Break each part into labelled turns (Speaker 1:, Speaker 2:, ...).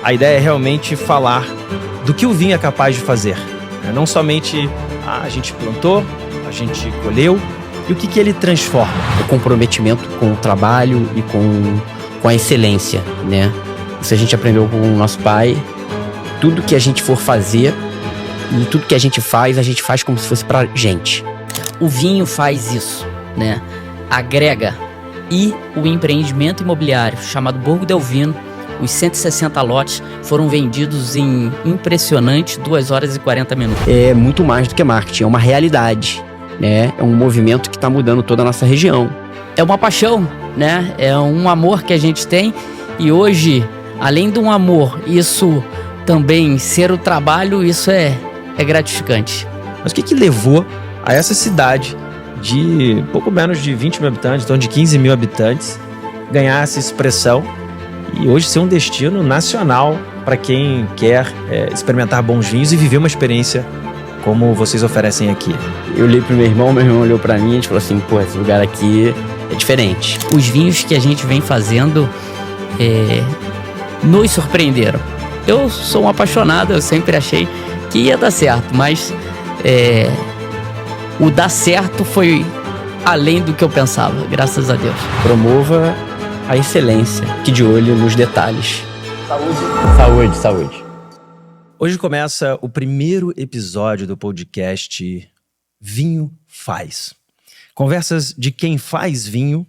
Speaker 1: a ideia é realmente falar do que o vinho é capaz de fazer. Não somente a gente plantou, a gente colheu, e o que ele transforma.
Speaker 2: O comprometimento com o trabalho e com a excelência, né? Isso a gente aprendeu com o nosso pai. Tudo que a gente for fazer e tudo que a gente faz como se fosse pra gente.
Speaker 3: O vinho faz isso, né? Agrega. E o empreendimento imobiliário chamado Borgo del Vino, os 160 lotes foram vendidos em impressionante 2 horas e 40 minutos.
Speaker 2: É muito mais do que marketing, é uma realidade, né? É um movimento que está mudando toda a nossa região.
Speaker 3: É uma paixão, né? É um amor que a gente tem e hoje, além de um amor, isso também ser o trabalho, isso é gratificante.
Speaker 1: Mas o que levou a essa cidade de pouco menos de 20 mil habitantes, então de 15 mil habitantes, ganhar essa expressão e hoje ser um destino nacional para quem quer experimentar bons vinhos e viver uma experiência como vocês oferecem aqui?
Speaker 2: Eu olhei pro meu irmão olhou para mim e a gente falou assim, pô, esse lugar aqui é diferente.
Speaker 3: Os vinhos que a gente vem fazendo nos surpreenderam. Eu sou um apaixonado, eu sempre achei que ia dar certo, mas o dar certo foi além do que eu pensava, graças a Deus.
Speaker 2: Promova a excelência, que de olho nos detalhes. Saúde.
Speaker 1: Hoje começa o primeiro episódio do podcast Vinho Faz. Conversas de quem faz vinho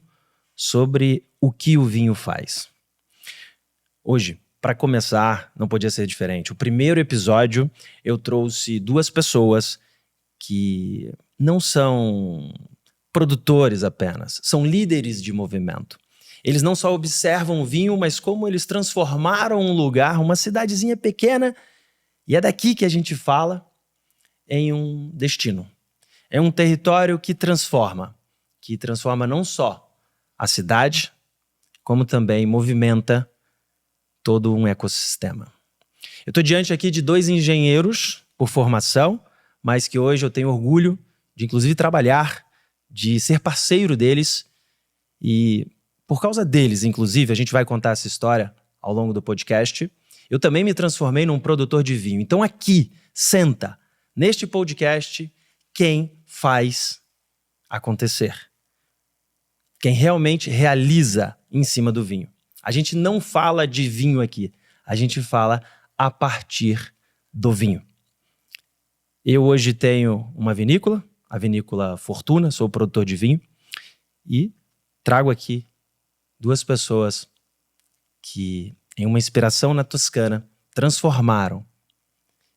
Speaker 1: sobre o que o vinho faz. Hoje, para começar, não podia ser diferente. O primeiro episódio eu trouxe 2 pessoas que não são produtores apenas, são líderes de movimento. Eles não só observam o vinho, mas como eles transformaram um lugar, uma cidadezinha pequena, e é daqui que a gente fala, em um destino. É um território que transforma não só a cidade, como também movimenta todo um ecossistema. Eu estou diante aqui de 2 engenheiros por formação, mas que hoje eu tenho orgulho de inclusive trabalhar, de ser parceiro deles e por causa deles, inclusive, a gente vai contar essa história ao longo do podcast, eu também me transformei num produtor de vinho. Então aqui, senta, neste podcast, quem faz acontecer. Quem realmente realiza em cima do vinho. A gente não fala de vinho aqui, a gente fala a partir do vinho. Eu hoje tenho uma vinícola, a Vinícola Fortuna, sou produtor de vinho e trago aqui 2 pessoas que, em uma inspiração na Toscana, transformaram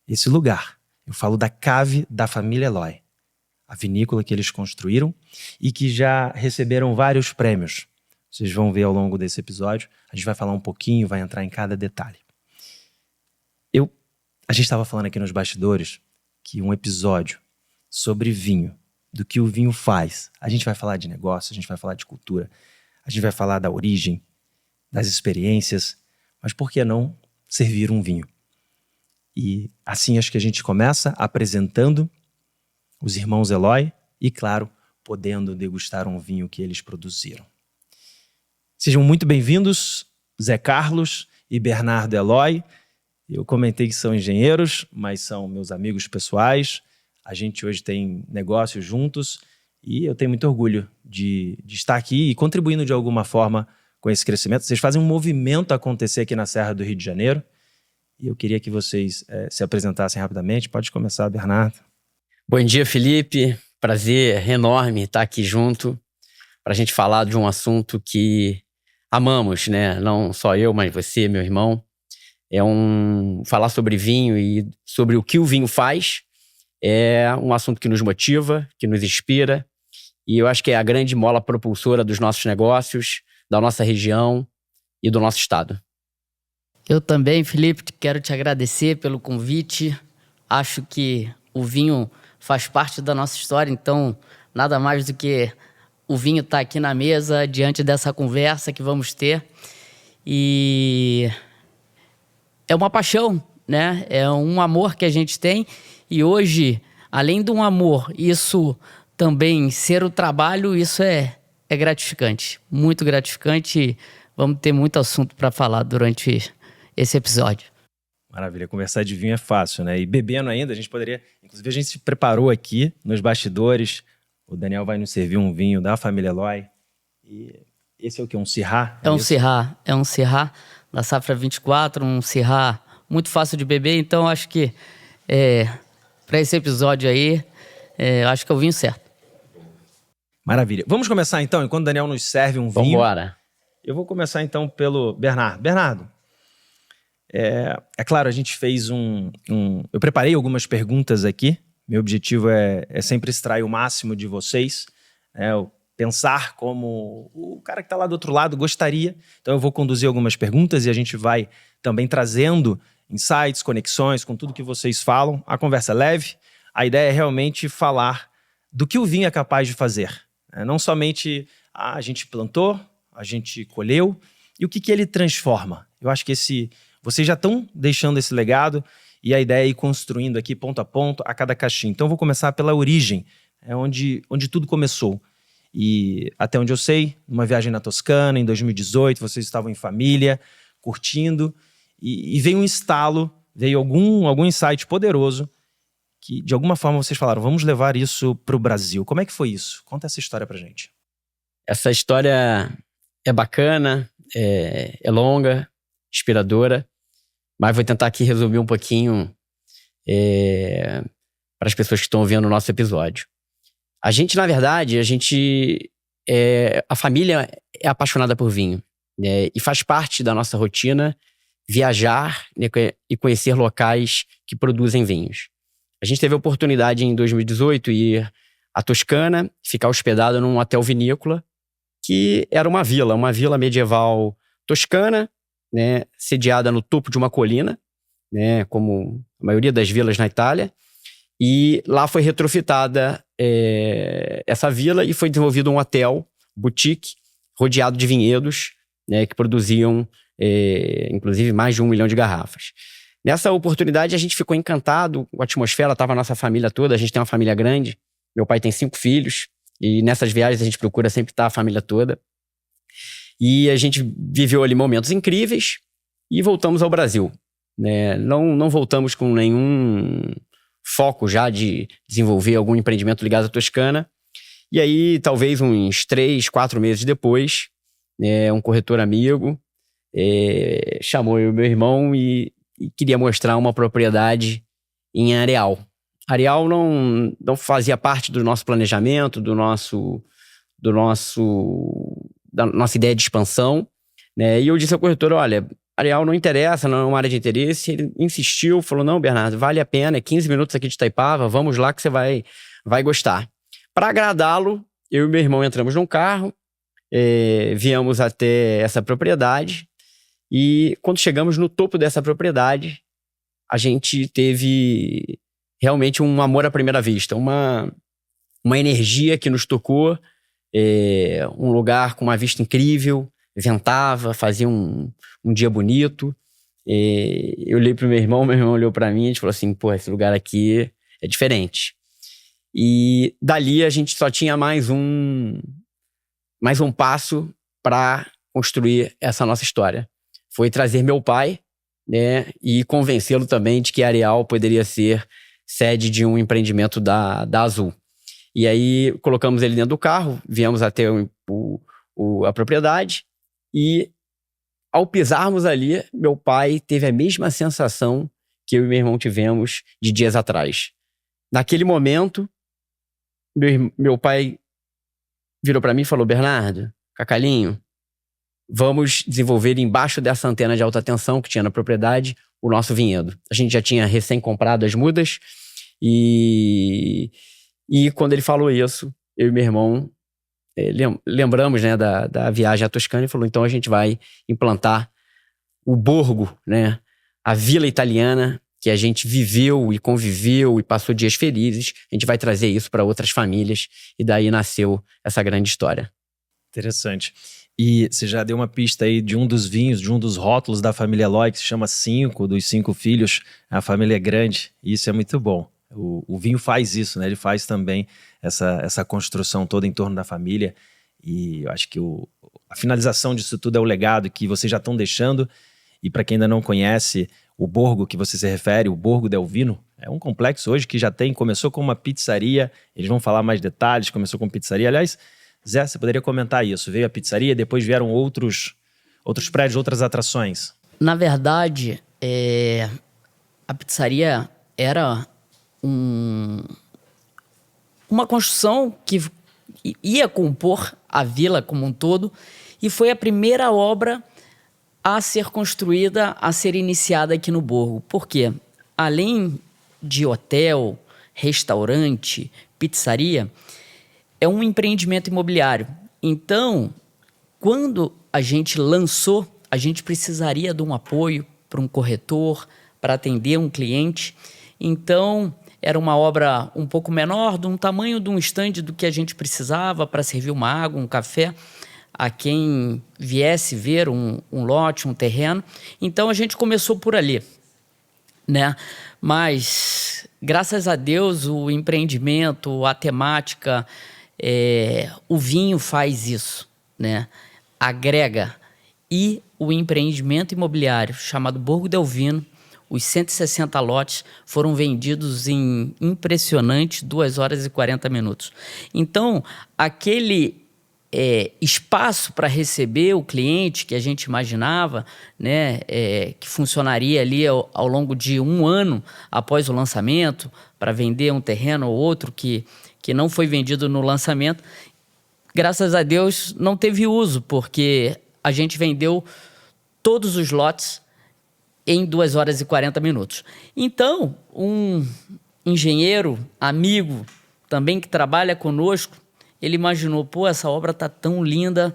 Speaker 1: esse lugar. Eu falo da cave da família Eloy, a vinícola que eles construíram e que já receberam vários prêmios. Vocês vão ver ao longo desse episódio, a gente vai falar um pouquinho, vai entrar em cada detalhe. A gente estava falando aqui nos bastidores que um episódio sobre vinho, do que o vinho faz, a gente vai falar de negócio, a gente vai falar de cultura, a gente vai falar da origem, das experiências, mas por que não servir um vinho? E assim acho que a gente começa apresentando os irmãos Eloy e, claro, podendo degustar um vinho que eles produziram. Sejam muito bem-vindos, Zé Carlos e Bernardo Eloy. Eu comentei que são engenheiros, mas são meus amigos pessoais. A gente hoje tem negócios juntos e eu tenho muito orgulho de estar aqui e contribuindo de alguma forma com esse crescimento. Vocês fazem um movimento acontecer aqui na Serra do Rio de Janeiro e eu queria que vocês se apresentassem rapidamente. Pode começar, Bernardo.
Speaker 2: Bom dia, Felipe. Prazer enorme estar aqui junto para a gente falar de um assunto que amamos, né? Não só eu, mas você, meu irmão. Falar sobre vinho e sobre o que o vinho faz é um assunto que nos motiva, que nos inspira e eu acho que é a grande mola propulsora dos nossos negócios, da nossa região e do nosso estado.
Speaker 3: Eu também, Felipe, quero te agradecer pelo convite. Acho que o vinho faz parte da nossa história, então nada mais do que o vinho estar aqui na mesa, diante dessa conversa que vamos ter. E é uma paixão, né? É um amor que a gente tem e hoje, além de um amor, isso também ser o trabalho, isso é gratificante, muito gratificante. Vamos ter muito assunto para falar durante esse episódio.
Speaker 1: Maravilha, conversar de vinho é fácil, né? E bebendo ainda, a gente poderia... Inclusive, a gente se preparou aqui nos bastidores. O Daniel vai nos servir um vinho da família Eloy. E esse é o quê? Um Syrah?
Speaker 3: É um Syrah da Safra 24, um Syrah muito fácil de beber. Então, acho que para esse episódio aí, acho que é o vinho certo.
Speaker 1: Maravilha. Vamos começar então, enquanto o Daniel nos serve um vinho.
Speaker 2: Vambora.
Speaker 1: Eu vou começar então pelo Bernardo. Bernardo, é claro, a gente fez eu preparei algumas perguntas aqui. Meu objetivo é sempre extrair o máximo de vocês, pensar como o cara que está lá do outro lado gostaria. Então eu vou conduzir algumas perguntas e a gente vai também trazendo insights, conexões com tudo que vocês falam. A conversa é leve. A ideia é realmente falar do que o vinho é capaz de fazer. Não somente a gente plantou, a gente colheu e o que ele transforma. Eu acho que vocês já estão deixando esse legado e a ideia é ir construindo aqui ponto a ponto a cada caixinha. Então eu vou começar pela origem, onde tudo começou. E até onde eu sei, numa viagem na Toscana, em 2018, vocês estavam em família, curtindo, e veio um estalo, veio algum insight poderoso, que de alguma forma vocês falaram, vamos levar isso para o Brasil. Como é que foi isso? Conta essa história pra gente.
Speaker 2: Essa história é bacana, é longa, inspiradora, mas vou tentar aqui resumir um pouquinho para as pessoas que estão ouvindo o nosso episódio. A gente, na verdade, a família é apaixonada por vinho, né? E faz parte da nossa rotina viajar, né, e conhecer locais que produzem vinhos. A gente teve a oportunidade em 2018 ir à Toscana, ficar hospedado num hotel vinícola, que era uma vila medieval toscana, né, sediada no topo de uma colina, né, como a maioria das vilas na Itália. E lá foi retrofitada essa vila e foi desenvolvido um hotel, boutique, rodeado de vinhedos, né, que produziam, inclusive, mais de 1 milhão de garrafas. Nessa oportunidade, a gente ficou encantado com a atmosfera, estava a nossa família toda, a gente tem uma família grande, meu pai tem 5 filhos, e nessas viagens a gente procura sempre estar a família toda. E a gente viveu ali momentos incríveis e voltamos ao Brasil, né? Não voltamos com nenhum foco já de desenvolver algum empreendimento ligado à Toscana. E aí, talvez uns 3, 4 meses depois, um corretor amigo chamou eu e meu irmão e queria mostrar uma propriedade em Areal. Areal não fazia parte do nosso planejamento, da nossa ideia de expansão, né? E eu disse ao corretor, olha, Areal não interessa, não é uma área de interesse. Ele insistiu, falou, não, Bernardo, vale a pena, é 15 minutos aqui de Itaipava, vamos lá que você vai gostar. Para agradá-lo, eu e meu irmão entramos num carro, viemos até essa propriedade e quando chegamos no topo dessa propriedade, a gente teve realmente um amor à primeira vista, uma energia que nos tocou, um lugar com uma vista incrível, ventava, fazia um dia bonito. Eu olhei pro meu irmão olhou para mim e a gente falou assim, pô, esse lugar aqui é diferente. E dali a gente só tinha mais um passo para construir essa nossa história. Foi trazer meu pai, né, e convencê-lo também de que Areal poderia ser sede de um empreendimento da Azul. E aí colocamos ele dentro do carro, viemos até a propriedade e ao pisarmos ali, meu pai teve a mesma sensação que eu e meu irmão tivemos de dias atrás. Naquele momento, meu pai virou para mim e falou, Bernardo, Cacalinho, vamos desenvolver embaixo dessa antena de alta tensão que tinha na propriedade o nosso vinhedo. A gente já tinha recém comprado as mudas e quando ele falou isso, eu e meu irmão lembramos, né, da viagem à Toscana e falou, então a gente vai implantar o Borgo, né, a vila italiana que a gente viveu e conviveu e passou dias felizes. A gente vai trazer isso para outras famílias e daí nasceu essa grande história.
Speaker 1: Interessante. E você já deu uma pista aí de um dos vinhos, de um dos rótulos da família Eloy, que se chama 5, dos 5 filhos. A família é grande e isso é muito bom. O vinho faz isso, né? Ele faz também essa construção toda em torno da família. E eu acho que a finalização disso tudo é o legado que vocês já estão deixando. E para quem ainda não conhece, o Borgo que você se refere, o Borgo del Vino, é um complexo hoje que começou com uma pizzaria, eles vão falar mais detalhes, começou com pizzaria. Aliás, Zé, você poderia comentar isso? Veio a pizzaria, depois vieram outros prédios, outras atrações.
Speaker 3: Na verdade, a pizzaria era uma construção que ia compor a vila como um todo e foi a primeira obra a ser construída, a ser iniciada aqui no Borgo. Por quê? Além de hotel, restaurante, pizzaria, é um empreendimento imobiliário. Então, quando a gente lançou, a gente precisaria de um apoio para um corretor, para atender um cliente. Então, era uma obra um pouco menor, de um tamanho de um estande do que a gente precisava para servir uma água, um café, a quem viesse ver um lote, um terreno. Então, a gente começou por ali, né? Mas, graças a Deus, o empreendimento, a temática, o vinho faz isso, né? Agrega. E o empreendimento imobiliário chamado Borgo del Vino, os 160 lotes foram vendidos em impressionante 2 horas e 40 minutos. Então, aquele espaço para receber o cliente que a gente imaginava, né, que funcionaria ali ao longo de 1 ano após o lançamento, para vender um terreno ou outro que não foi vendido no lançamento, graças a Deus não teve uso, porque a gente vendeu todos os lotes em 2 horas e 40 minutos. Então, um engenheiro, amigo, também que trabalha conosco, ele imaginou, essa obra tá tão linda,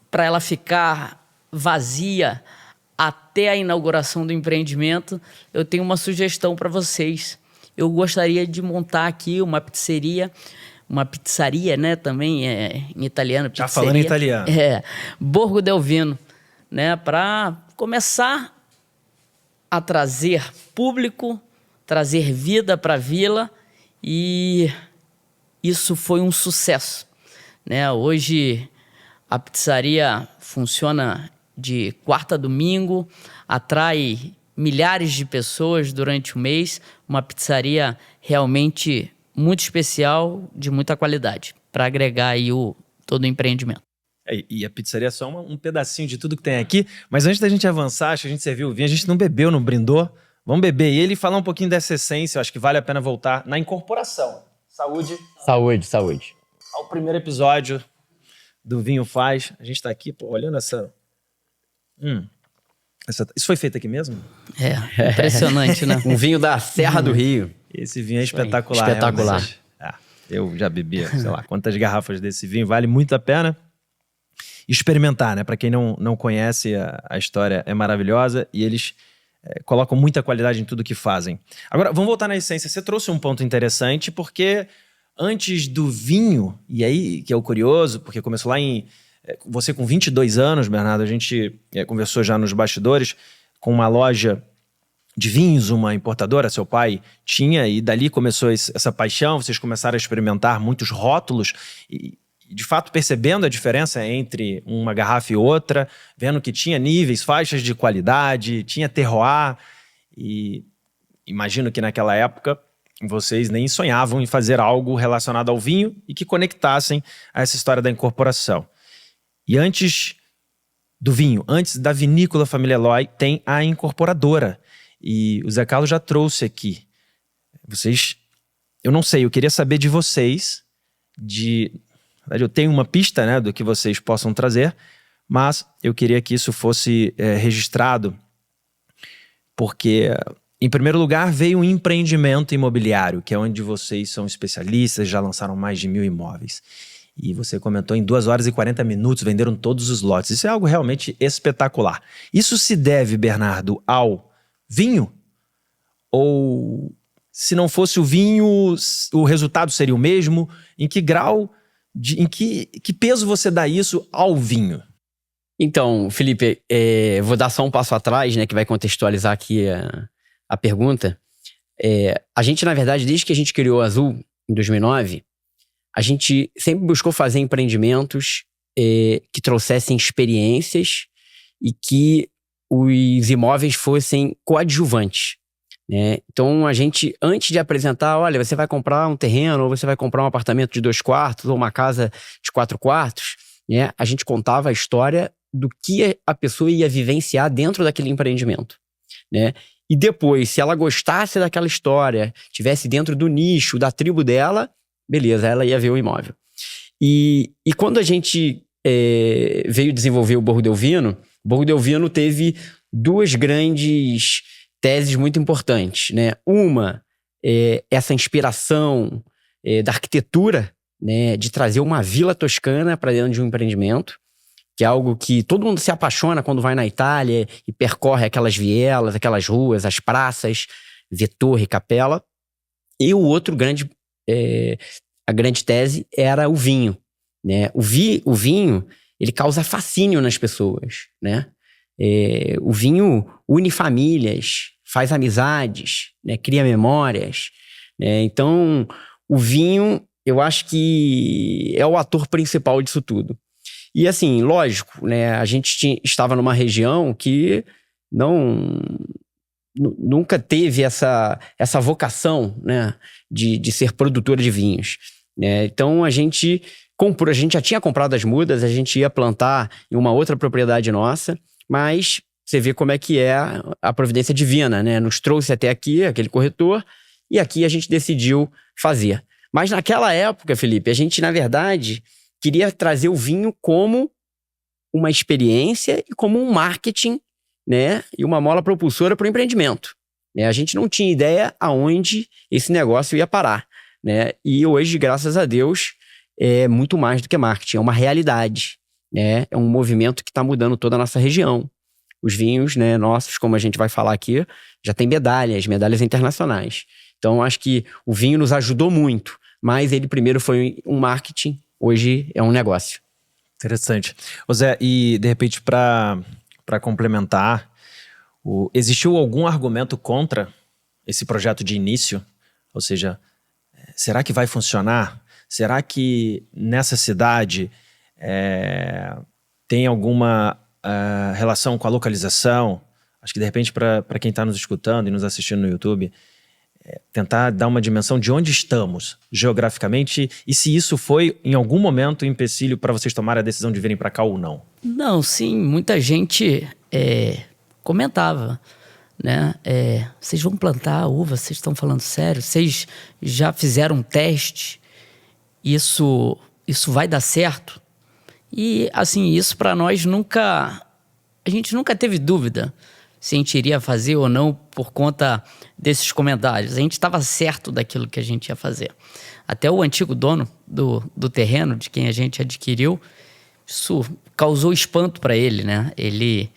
Speaker 3: para ela ficar vazia até a inauguração do empreendimento, eu tenho uma sugestão para vocês. Eu gostaria de montar aqui uma pizzaria, né, também em italiano.
Speaker 1: Já falando em italiano.
Speaker 3: Borgo del Vino, né, para começar a trazer público, trazer vida para a vila, e isso foi um sucesso, né? Hoje a pizzaria funciona de quarta a domingo, atrai milhares de pessoas durante o mês, uma pizzaria realmente muito especial, de muita qualidade, para agregar aí todo o empreendimento.
Speaker 1: E a pizzaria é só um pedacinho de tudo que tem aqui, mas antes da gente avançar, acho que a gente serviu o vinho, a gente não bebeu, não brindou, vamos beber ele e falar um pouquinho dessa essência. Eu acho que vale a pena voltar na incorporação. Saúde.
Speaker 2: Saúde, saúde.
Speaker 1: Ao primeiro episódio do Vinho Faz. A gente tá aqui, olhando essa... Isso foi feito aqui mesmo?
Speaker 3: Impressionante, né?
Speaker 2: Um vinho da Serra do Rio.
Speaker 1: Esse vinho é espetacular.
Speaker 2: Espetacular.
Speaker 1: Eu já bebi, sei lá, quantas garrafas desse vinho. Vale muito a pena experimentar, né? Para quem não conhece, a história é maravilhosa e eles colocam muita qualidade em tudo que fazem. Agora, vamos voltar na essência. Você trouxe um ponto interessante, porque antes do vinho, e aí que é o curioso, porque começou lá você com 22 anos, Bernardo, a gente conversou já nos bastidores, com uma loja de vinhos, uma importadora, seu pai tinha, e dali começou essa paixão, vocês começaram a experimentar muitos rótulos, e de fato percebendo a diferença entre uma garrafa e outra, vendo que tinha níveis, faixas de qualidade, tinha terroir, e imagino que naquela época vocês nem sonhavam em fazer algo relacionado ao vinho e que conectassem a essa história da incorporação. E antes do vinho, antes da vinícola Família Eloy, tem a incorporadora. E o Zé Carlos já trouxe aqui. Eu não sei, eu queria saber de vocês, na verdade, eu tenho uma pista, né, do que vocês possam trazer, mas eu queria que isso fosse registrado, porque, em primeiro lugar, veio um empreendimento imobiliário, que é onde vocês são especialistas, já lançaram mais de 1.000 imóveis. E você comentou, em 2 horas e 40 minutos, venderam todos os lotes. Isso é algo realmente espetacular. Isso se deve, Bernardo, ao vinho? Ou, se não fosse o vinho, o resultado seria o mesmo? Em que grau, em que peso você dá isso ao vinho?
Speaker 2: Então, Felipe, vou dar só um passo atrás, né, que vai contextualizar aqui a pergunta. A gente, na verdade, desde que a gente criou a Azul, em 2009, a gente sempre buscou fazer empreendimentos que trouxessem experiências e que os imóveis fossem coadjuvantes, né? Então a gente, antes de apresentar, olha, você vai comprar um terreno, ou você vai comprar um apartamento de 2 quartos, ou uma casa de 4 quartos, né? A gente contava a história do que a pessoa ia vivenciar dentro daquele empreendimento, né? E depois, se ela gostasse daquela história, tivesse dentro do nicho, da tribo dela, beleza, ela ia ver o imóvel. E quando a gente veio desenvolver o Borgo Delvino teve 2 grandes teses muito importantes, né? Uma, essa inspiração da arquitetura, né? De trazer uma vila toscana para dentro de um empreendimento, que é algo que todo mundo se apaixona quando vai na Itália e percorre aquelas vielas, aquelas ruas, as praças, vê torre, capela. E o outro a grande tese era o vinho, né? O vinho, ele causa fascínio nas pessoas, né? O vinho une famílias, faz amizades, né? Cria memórias, né? Então, o vinho, eu acho que é o ator principal disso tudo. E assim, lógico, né? A gente estava numa região que nunca teve essa vocação, né? De ser produtora de vinhos, né? Então a gente já tinha comprado as mudas, a gente ia plantar em uma outra propriedade nossa, mas você vê como é que é a providência divina, né? Nos trouxe até aqui, aquele corretor, e aqui a gente decidiu fazer. Mas naquela época, Felipe, a gente, na verdade, queria trazer o vinho como uma experiência e como um marketing, né? E uma mola propulsora para o empreendimento, né? A gente não tinha ideia aonde esse negócio ia parar, né? E hoje, graças a Deus, é muito mais do que marketing, é uma realidade, né? É um movimento que está mudando toda a nossa região. Os vinhos, né, nossos, como a gente vai falar aqui, já tem medalhas internacionais. Então, acho que o vinho nos ajudou muito, mas ele primeiro foi um marketing, hoje é um negócio.
Speaker 1: Interessante. Ô Zé, e de repente para complementar, existiu algum argumento contra esse projeto de início? Ou seja, será que vai funcionar? Será que nessa cidade tem alguma relação com a localização? Acho que de repente para quem está nos escutando e nos assistindo no YouTube, tentar dar uma dimensão de onde estamos geograficamente e se isso foi em algum momento um empecilho para vocês tomarem a decisão de virem para cá ou não.
Speaker 3: Não, sim, muita gente comentava, né? Vocês vão plantar uva, vocês estão falando sério? Vocês já fizeram um teste? Isso vai dar certo? E assim, isso para nós a gente nunca teve dúvida se a gente iria fazer ou não por conta desses comentários. A gente estava certo daquilo que a gente ia fazer. Até o antigo dono do terreno, de quem a gente adquiriu, isso causou espanto para ele, né? Ele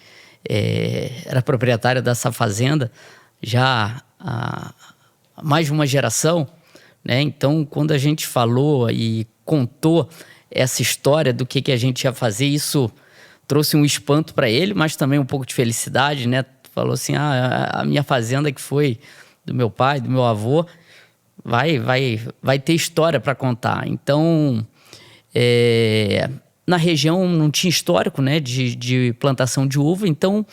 Speaker 3: era proprietário dessa fazenda já há mais de uma geração, né? Então, quando a gente falou e contou essa história do que a gente ia fazer, isso trouxe um espanto para ele, mas também um pouco de felicidade, né? Falou assim, a minha fazenda que foi do meu pai, do meu avô, vai ter história para contar. Então, na região não tinha histórico, né, de plantação de uva, então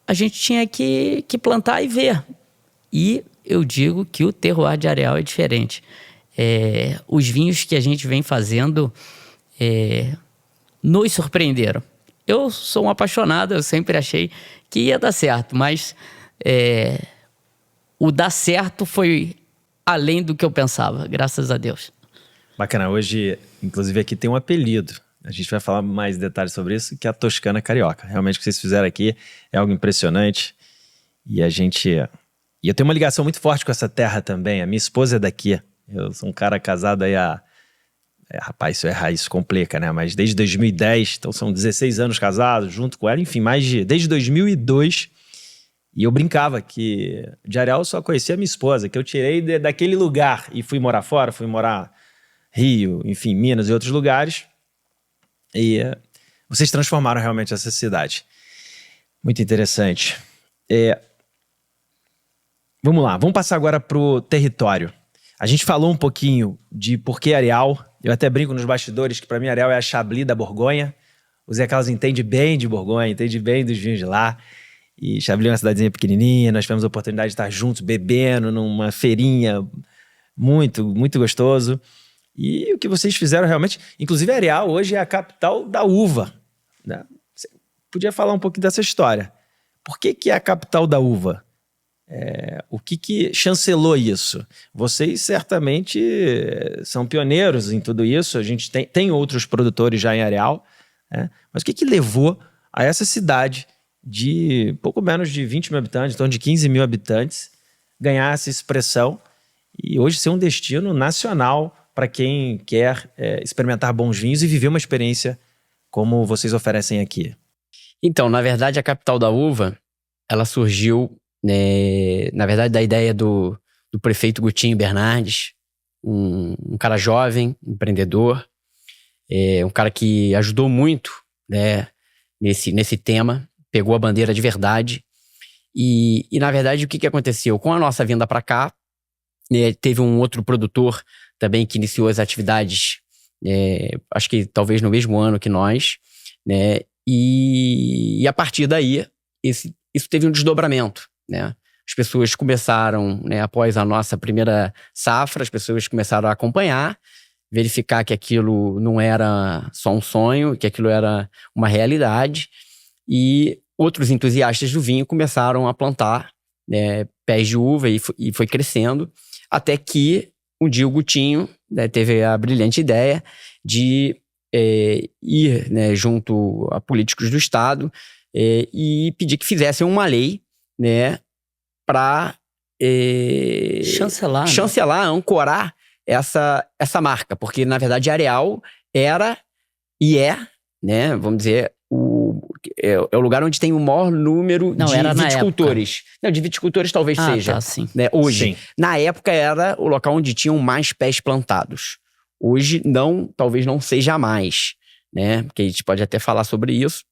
Speaker 3: a gente tinha que plantar e ver. E eu digo que o terroir de Areal é diferente. Os vinhos que a gente vem fazendo nos surpreenderam. Eu sou um apaixonado, eu sempre achei que ia dar certo, mas o dar certo foi além do que eu pensava, graças a Deus.
Speaker 1: Bacana, hoje, inclusive aqui tem um apelido, a gente vai falar mais detalhes sobre isso, que é a Toscana Carioca. Realmente o que vocês fizeram aqui é algo impressionante e eu tenho uma ligação muito forte com essa terra também, a minha esposa é daqui, eu sou um cara casado aí rapaz, isso raiz complica, né? Mas desde 2010, então são 16 anos casados, junto com ela, enfim, desde 2002. E eu brincava que de Areal eu só conhecia a minha esposa, que eu tirei daquele lugar e fui morar fora, fui morar Rio, enfim, Minas e outros lugares. E vocês transformaram realmente essa cidade. Muito interessante. Vamos lá, vamos passar agora pro território. A gente falou um pouquinho de por que Areal. Eu até brinco nos bastidores que para mim Areal é a Chablis da Borgonha. O Zé Carlos entende bem de Borgonha, entende bem dos vinhos de lá. E Chablis é uma cidadezinha pequenininha, nós tivemos a oportunidade de estar juntos, bebendo numa feirinha, muito, muito gostoso. E o que vocês fizeram realmente... Inclusive, Areal hoje é a capital da uva, né? Você podia falar um pouquinho dessa história. Por que é a capital da uva? O que chancelou isso? Vocês certamente são pioneiros em tudo isso. A gente tem outros produtores já em Areal, né? Mas o que levou a essa cidade de pouco menos de 20 mil habitantes, então de 15 mil habitantes, ganhar essa expressão e hoje ser um destino nacional para quem quer experimentar bons vinhos e viver uma experiência como vocês oferecem aqui?
Speaker 2: Então, na verdade, a capital da uva, ela surgiu, na verdade, da ideia do prefeito Gutinho Bernardes, um cara jovem, empreendedor, um cara que ajudou muito, né, nesse tema, pegou a bandeira de verdade. E na verdade, o que aconteceu? Com a nossa vinda para cá, teve um outro produtor também que iniciou as atividades, acho que talvez no mesmo ano que nós, né? E a partir daí, isso teve um desdobramento, né? As pessoas começaram, né, após a nossa primeira safra, as pessoas começaram a acompanhar, verificar que aquilo não era só um sonho, que aquilo era uma realidade. E outros entusiastas do vinho começaram a plantar, né, pés de uva e foi crescendo, até que um dia o Gutinho, né, teve a brilhante ideia de ir, né, junto a políticos do Estado e pedir que fizessem uma lei, né, para chancelar, ancorar essa marca, porque na verdade Areal era e né, vamos dizer, é o lugar onde tem o maior número de viticultores. Não, de viticultores talvez seja.
Speaker 3: Tá, sim.
Speaker 2: Né, hoje.
Speaker 1: Sim.
Speaker 2: Na época era o local onde tinham mais pés plantados. Hoje talvez não seja mais, né? Porque a gente pode até falar sobre isso.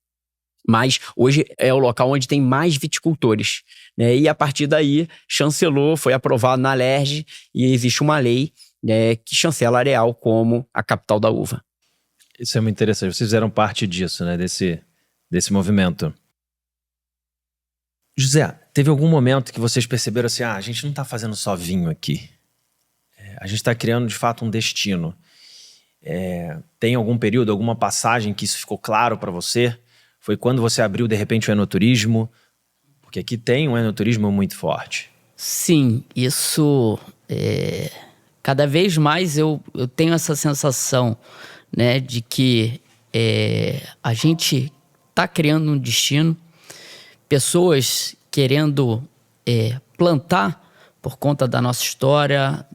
Speaker 2: Mas hoje é o local onde tem mais viticultores, né? E a partir daí chancelou, foi aprovado na Alerj e existe uma lei, né, que chancela Areal como a capital da uva.
Speaker 1: Isso é muito interessante. Vocês fizeram parte disso, né? Desse movimento. José, teve algum momento que vocês perceberam assim, a gente não está fazendo só vinho aqui. A gente está criando, de fato, um destino. Tem algum período, alguma passagem que isso ficou claro para você? Foi quando você abriu, de repente, o enoturismo? Porque aqui tem um enoturismo muito forte.
Speaker 3: Sim, isso... cada vez mais eu tenho essa sensação, né, de que a gente está criando um destino, pessoas querendo plantar por conta da nossa história,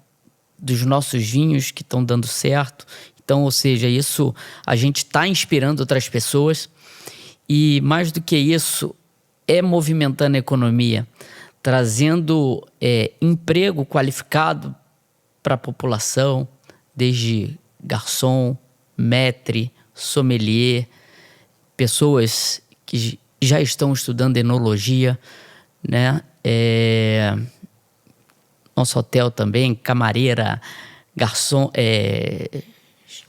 Speaker 3: dos nossos vinhos que estão dando certo. Então, ou seja, isso a gente está inspirando outras pessoas e mais do que isso, movimentando a economia, trazendo emprego qualificado para a população, desde garçom, maître, sommelier, pessoas que já estão estudando enologia, né? Nosso hotel também, camareira, garçom,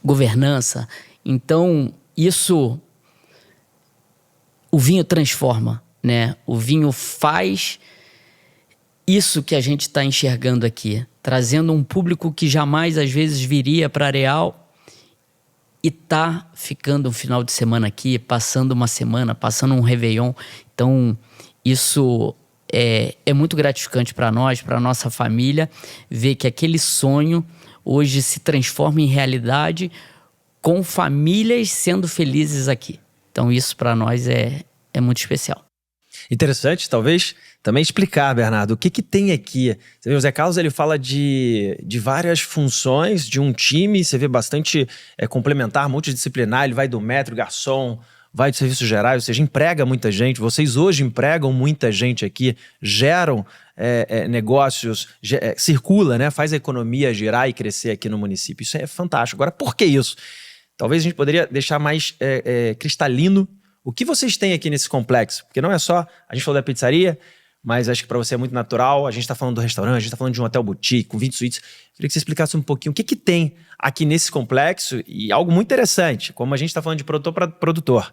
Speaker 3: governança. Então, isso, o vinho transforma, né? O vinho faz isso que a gente está enxergando aqui, trazendo um público que jamais, às vezes, viria para Areal e tá ficando um final de semana aqui, passando uma semana, passando um Réveillon. Então, isso é muito gratificante para nós, para a nossa família, ver que aquele sonho hoje se transforma em realidade com famílias sendo felizes aqui. Então, isso para nós é muito especial.
Speaker 1: Interessante, talvez, também explicar, Bernardo, o que tem aqui. Você vê, o Zé Carlos, ele fala de várias funções de um time, você vê bastante complementar, multidisciplinar, ele vai do maître, garçom, vai de serviços gerais, ou seja, emprega muita gente. Vocês hoje empregam muita gente aqui, geram negócios, circula, né? Faz a economia girar e crescer aqui no município. Isso é fantástico. Agora, por que isso? Talvez a gente poderia deixar mais cristalino o que vocês têm aqui nesse complexo. Porque não é só, a gente falou da pizzaria, mas acho que para você é muito natural. A gente está falando do restaurante, a gente está falando de um hotel boutique com 20 suítes. Queria que você explicasse um pouquinho o que tem aqui nesse complexo e algo muito interessante, como a gente está falando de produtor para produtor.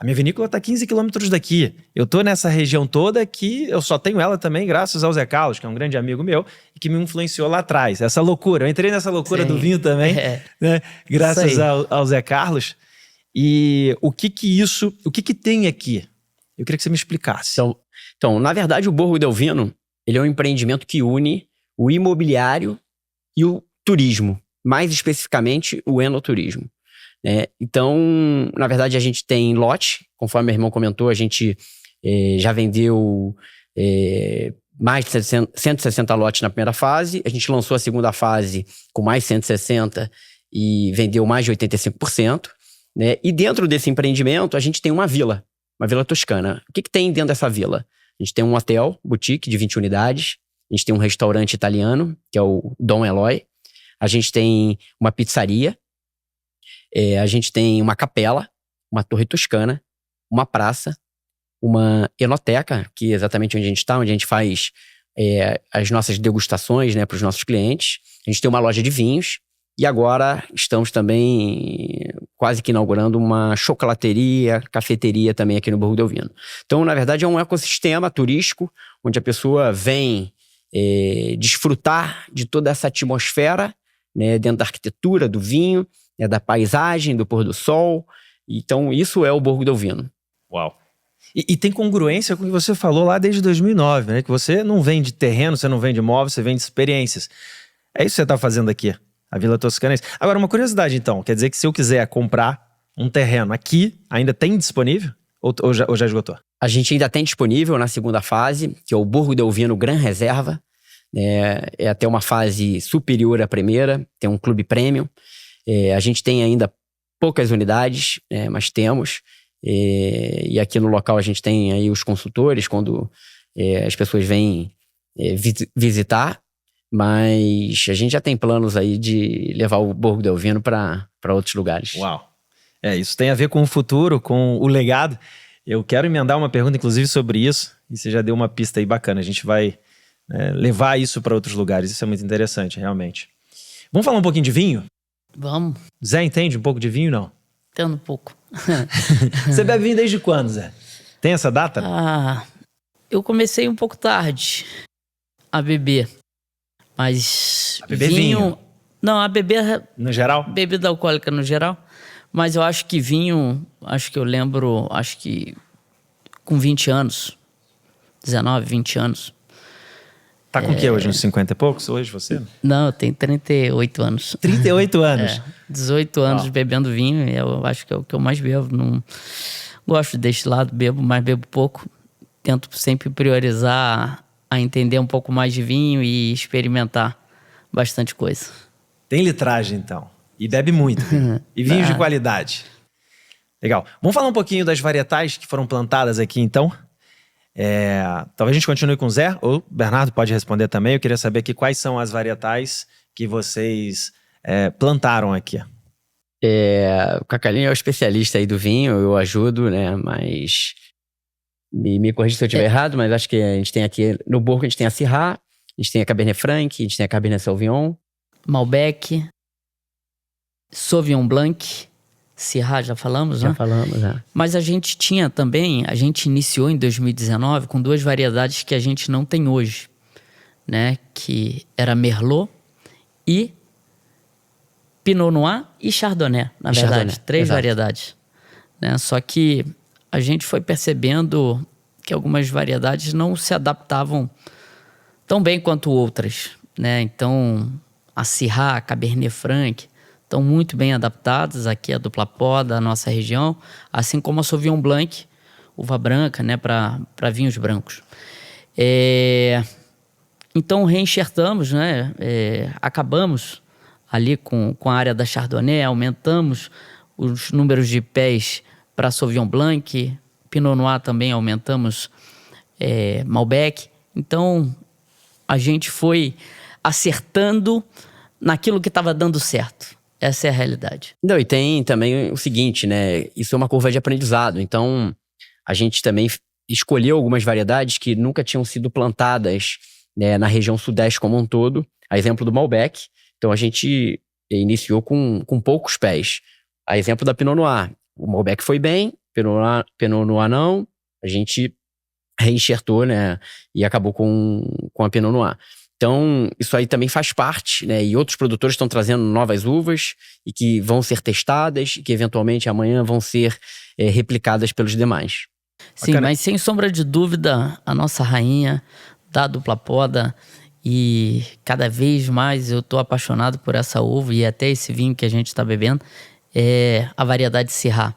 Speaker 1: A minha vinícola está a 15 quilômetros daqui. Eu tô nessa região toda que eu só tenho ela também graças ao Zé Carlos, que é um grande amigo meu e que me influenciou lá atrás. Essa loucura. Eu entrei nessa loucura do vinho também, né? Graças ao Zé Carlos. E o que tem aqui? Eu queria que você me explicasse.
Speaker 2: Então, na verdade, o Borgo del Vino, ele é um empreendimento que une o imobiliário e o turismo. Mais especificamente, o enoturismo. Então, na verdade, a gente tem lote, conforme meu irmão comentou, a gente já vendeu mais de 160 lotes na primeira fase, a gente lançou a segunda fase com mais 160 e vendeu mais de 85%, né? E dentro desse empreendimento, a gente tem uma vila toscana. O que tem dentro dessa vila? A gente tem um hotel, boutique de 20 unidades, a gente tem um restaurante italiano, que é o Dom Eloy, a gente tem uma pizzaria, a gente tem uma capela, uma torre toscana, uma praça, uma enoteca, que é exatamente onde a gente está, onde a gente faz as nossas degustações, né, para os nossos clientes. A gente tem uma loja de vinhos e agora estamos também quase que inaugurando uma chocolateria, cafeteria também aqui no Borgo del Vino. Então, na verdade, é um ecossistema turístico onde a pessoa vem desfrutar de toda essa atmosfera, né, dentro da arquitetura, do vinho, da paisagem, do pôr do sol. Então, isso é o Borgo del Vino.
Speaker 1: Uau! E tem congruência com o que você falou lá desde 2009, né? Que você não vende terreno, você não vende imóvel, você vende experiências. É isso que você está fazendo aqui, a Vila Toscana. Agora, uma curiosidade, então. Quer dizer que se eu quiser comprar um terreno aqui, ainda tem disponível? Ou já esgotou?
Speaker 2: A gente ainda tem disponível na segunda fase, que é o Borgo del Vino Gran Reserva. É até uma fase superior à primeira, tem um clube premium. A gente tem ainda poucas unidades, mas temos. E aqui no local a gente tem aí os consultores, quando as pessoas vêm visitar. Mas a gente já tem planos aí de levar o Borgo del Vino para outros lugares.
Speaker 1: Uau! Isso tem a ver com o futuro, com o legado. Eu quero emendar uma pergunta, inclusive, sobre isso. E você já deu uma pista aí bacana. A gente vai levar isso para outros lugares. Isso é muito interessante, realmente. Vamos falar um pouquinho de vinho?
Speaker 3: Vamos.
Speaker 1: Zé, entende um pouco de vinho, não?
Speaker 3: Entendo um pouco.
Speaker 1: Você bebe vinho desde quando, Zé? Tem essa data?
Speaker 3: Eu comecei um pouco tarde a beber. Mas
Speaker 1: a beber vinho?
Speaker 3: Não, a beber...
Speaker 1: No geral?
Speaker 3: Bebida alcoólica no geral. Mas eu acho que vinho... Acho que eu lembro... Acho que com 20 anos. 19, 20 anos.
Speaker 1: Tá com o que hoje? Uns 50 e poucos hoje, você?
Speaker 3: Não, eu tenho 38 anos.
Speaker 1: 38 anos?
Speaker 3: 18 anos bebendo vinho. Eu acho que é o que eu mais bebo. Não gosto de destilado, bebo, mas bebo pouco. Tento sempre priorizar a entender um pouco mais de vinho e experimentar bastante coisa.
Speaker 1: Tem litragem, então. E bebe muito vinho. E vinhos de qualidade. Legal. Vamos falar um pouquinho das varietais que foram plantadas aqui, então? Talvez a gente continue com o Zé, ou Bernardo pode responder também. Eu queria saber aqui quais são as varietais que vocês plantaram aqui.
Speaker 2: O Cacalinho é o especialista aí do vinho, eu ajudo, né? Mas me corrija se eu estiver errado, mas acho que a gente tem aqui no Borgo, a gente tem a Syrah, a gente tem a Cabernet Franc, a gente tem a Cabernet Sauvignon,
Speaker 3: Malbec, Sauvignon Blanc, Syrah, já falamos, né?
Speaker 2: Já falamos,
Speaker 3: Mas a gente tinha também, a gente iniciou em 2019 com duas variedades que a gente não tem hoje, né? Que era Merlot e Pinot Noir e Chardonnay, na verdade.
Speaker 2: Chardonnay,
Speaker 3: três
Speaker 2: exato.
Speaker 3: variedades. Né? Só que a gente foi percebendo que algumas variedades não se adaptavam tão bem quanto outras, né? Então, a Syrah, a Cabernet Franc estão muito bem adaptadas aqui a dupla pó da nossa região, assim como a Sauvignon Blanc, uva branca, né, para vinhos brancos. Então, reenxertamos, né, acabamos ali com a área da Chardonnay, aumentamos os números de pés para Sauvignon Blanc, Pinot Noir também aumentamos, Malbec. Então, a gente foi acertando naquilo que estava dando certo. Essa é a realidade.
Speaker 2: Não, e tem também o seguinte, né? Isso é uma curva de aprendizado. Então, a gente também escolheu algumas variedades que nunca tinham sido plantadas, né, na região sudeste como um todo. A exemplo do Malbec. Então, a gente iniciou com poucos pés. A exemplo da Pinot Noir. O Malbec foi bem, Pinot Noir não, a gente reenxertou, né? E acabou com a Pinot Noir. Então, isso aí também faz parte, né? E outros produtores estão trazendo novas uvas e que vão ser testadas e que eventualmente amanhã vão ser replicadas pelos demais.
Speaker 3: Sim, mas sem sombra de dúvida, a nossa rainha da dupla poda, e cada vez mais eu tô apaixonado por essa uva e até esse vinho que a gente está bebendo, é a variedade Syrah.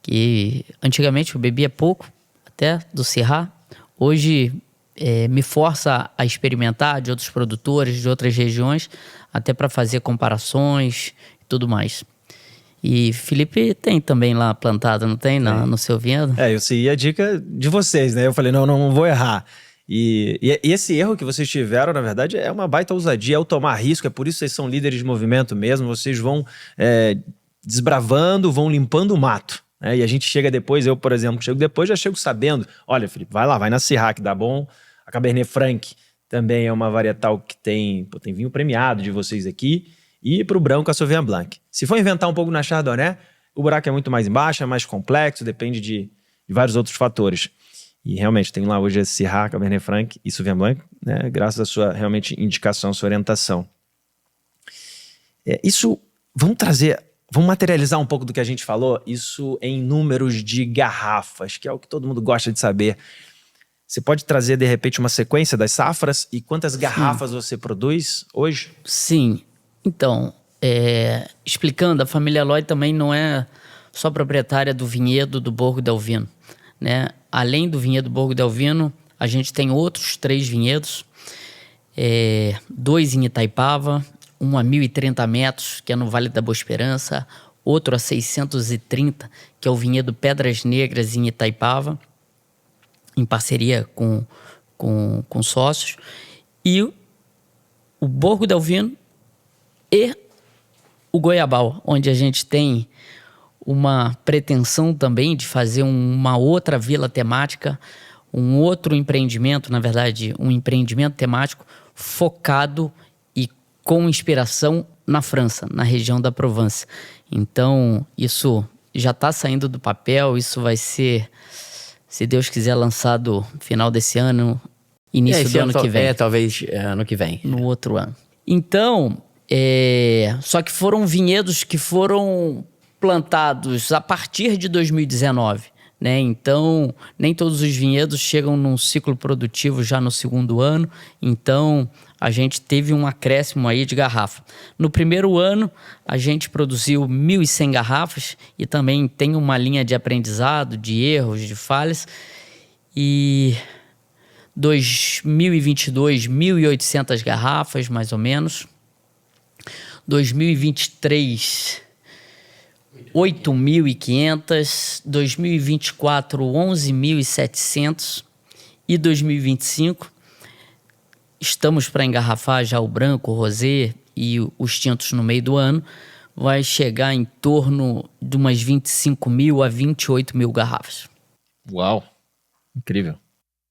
Speaker 3: Que antigamente eu bebia pouco até do Syrah, hoje me força a experimentar de outros produtores, de outras regiões, até para fazer comparações e tudo mais. E Felipe tem também lá plantado, não tem? No seu vinhedo?
Speaker 1: Eu segui a dica de vocês, né? Eu falei, não vou errar. E esse erro que vocês tiveram, na verdade, é uma baita ousadia, é o tomar risco, é por isso que vocês são líderes de movimento mesmo, vocês vão desbravando, vão limpando o mato. E a gente chega depois, eu, por exemplo, já chego sabendo, olha, Felipe, vai lá, vai na Syrah que dá bom. A Cabernet Franc também é uma varietal que tem vinho premiado de vocês aqui. E para o branco, a Sauvignon Blanc. Se for inventar um pouco na Chardonnay, o buraco é muito mais embaixo, é mais complexo, depende de vários outros fatores. E realmente, tem lá hoje a Syrah, Cabernet Franc e Sauvignon Blanc, né, graças à sua realmente indicação, sua orientação. Vamos materializar um pouco do que a gente falou, isso em números de garrafas, que é o que todo mundo gosta de saber. Você pode trazer, de repente, uma sequência das safras e quantas garrafas você produz hoje?
Speaker 3: Sim. Então, explicando, a família Eloy também não é só proprietária do vinhedo do Borgo del Vino, né? Além do vinhedo Borgo del Vino, a gente tem outros 3 vinhedos, 2 em Itaipava, um a 1.030 metros, que é no Vale da Boa Esperança, outro a 630, que é o vinhedo Pedras Negras em Itaipava, em parceria com sócios, e o Borgo del Vino e o Goiabal, onde a gente tem uma pretensão também de fazer uma outra vila temática, um outro empreendimento, na verdade, um empreendimento temático focado e com inspiração na França, na região da Provence. Então, isso já está saindo do papel, isso vai ser, se Deus quiser, lançado no final desse ano, início do ano que vem.
Speaker 2: Talvez ano que vem.
Speaker 3: No outro ano. Então, só que foram vinhedos que foram plantados a partir de 2019, né? Então, nem todos os vinhedos chegam num ciclo produtivo já no segundo ano. Então, a gente teve um acréscimo aí de garrafa. No primeiro ano, a gente produziu 1.100 garrafas e também tem uma linha de aprendizado, de erros, de falhas. E 2022, 1.800 garrafas, mais ou menos. 2023, 8.500. 2024, 11.700. E 2025, estamos para engarrafar já o branco, o rosé e os tintos no meio do ano. Vai chegar em torno de umas 25.000 a 28.000 garrafas.
Speaker 1: Uau, incrível.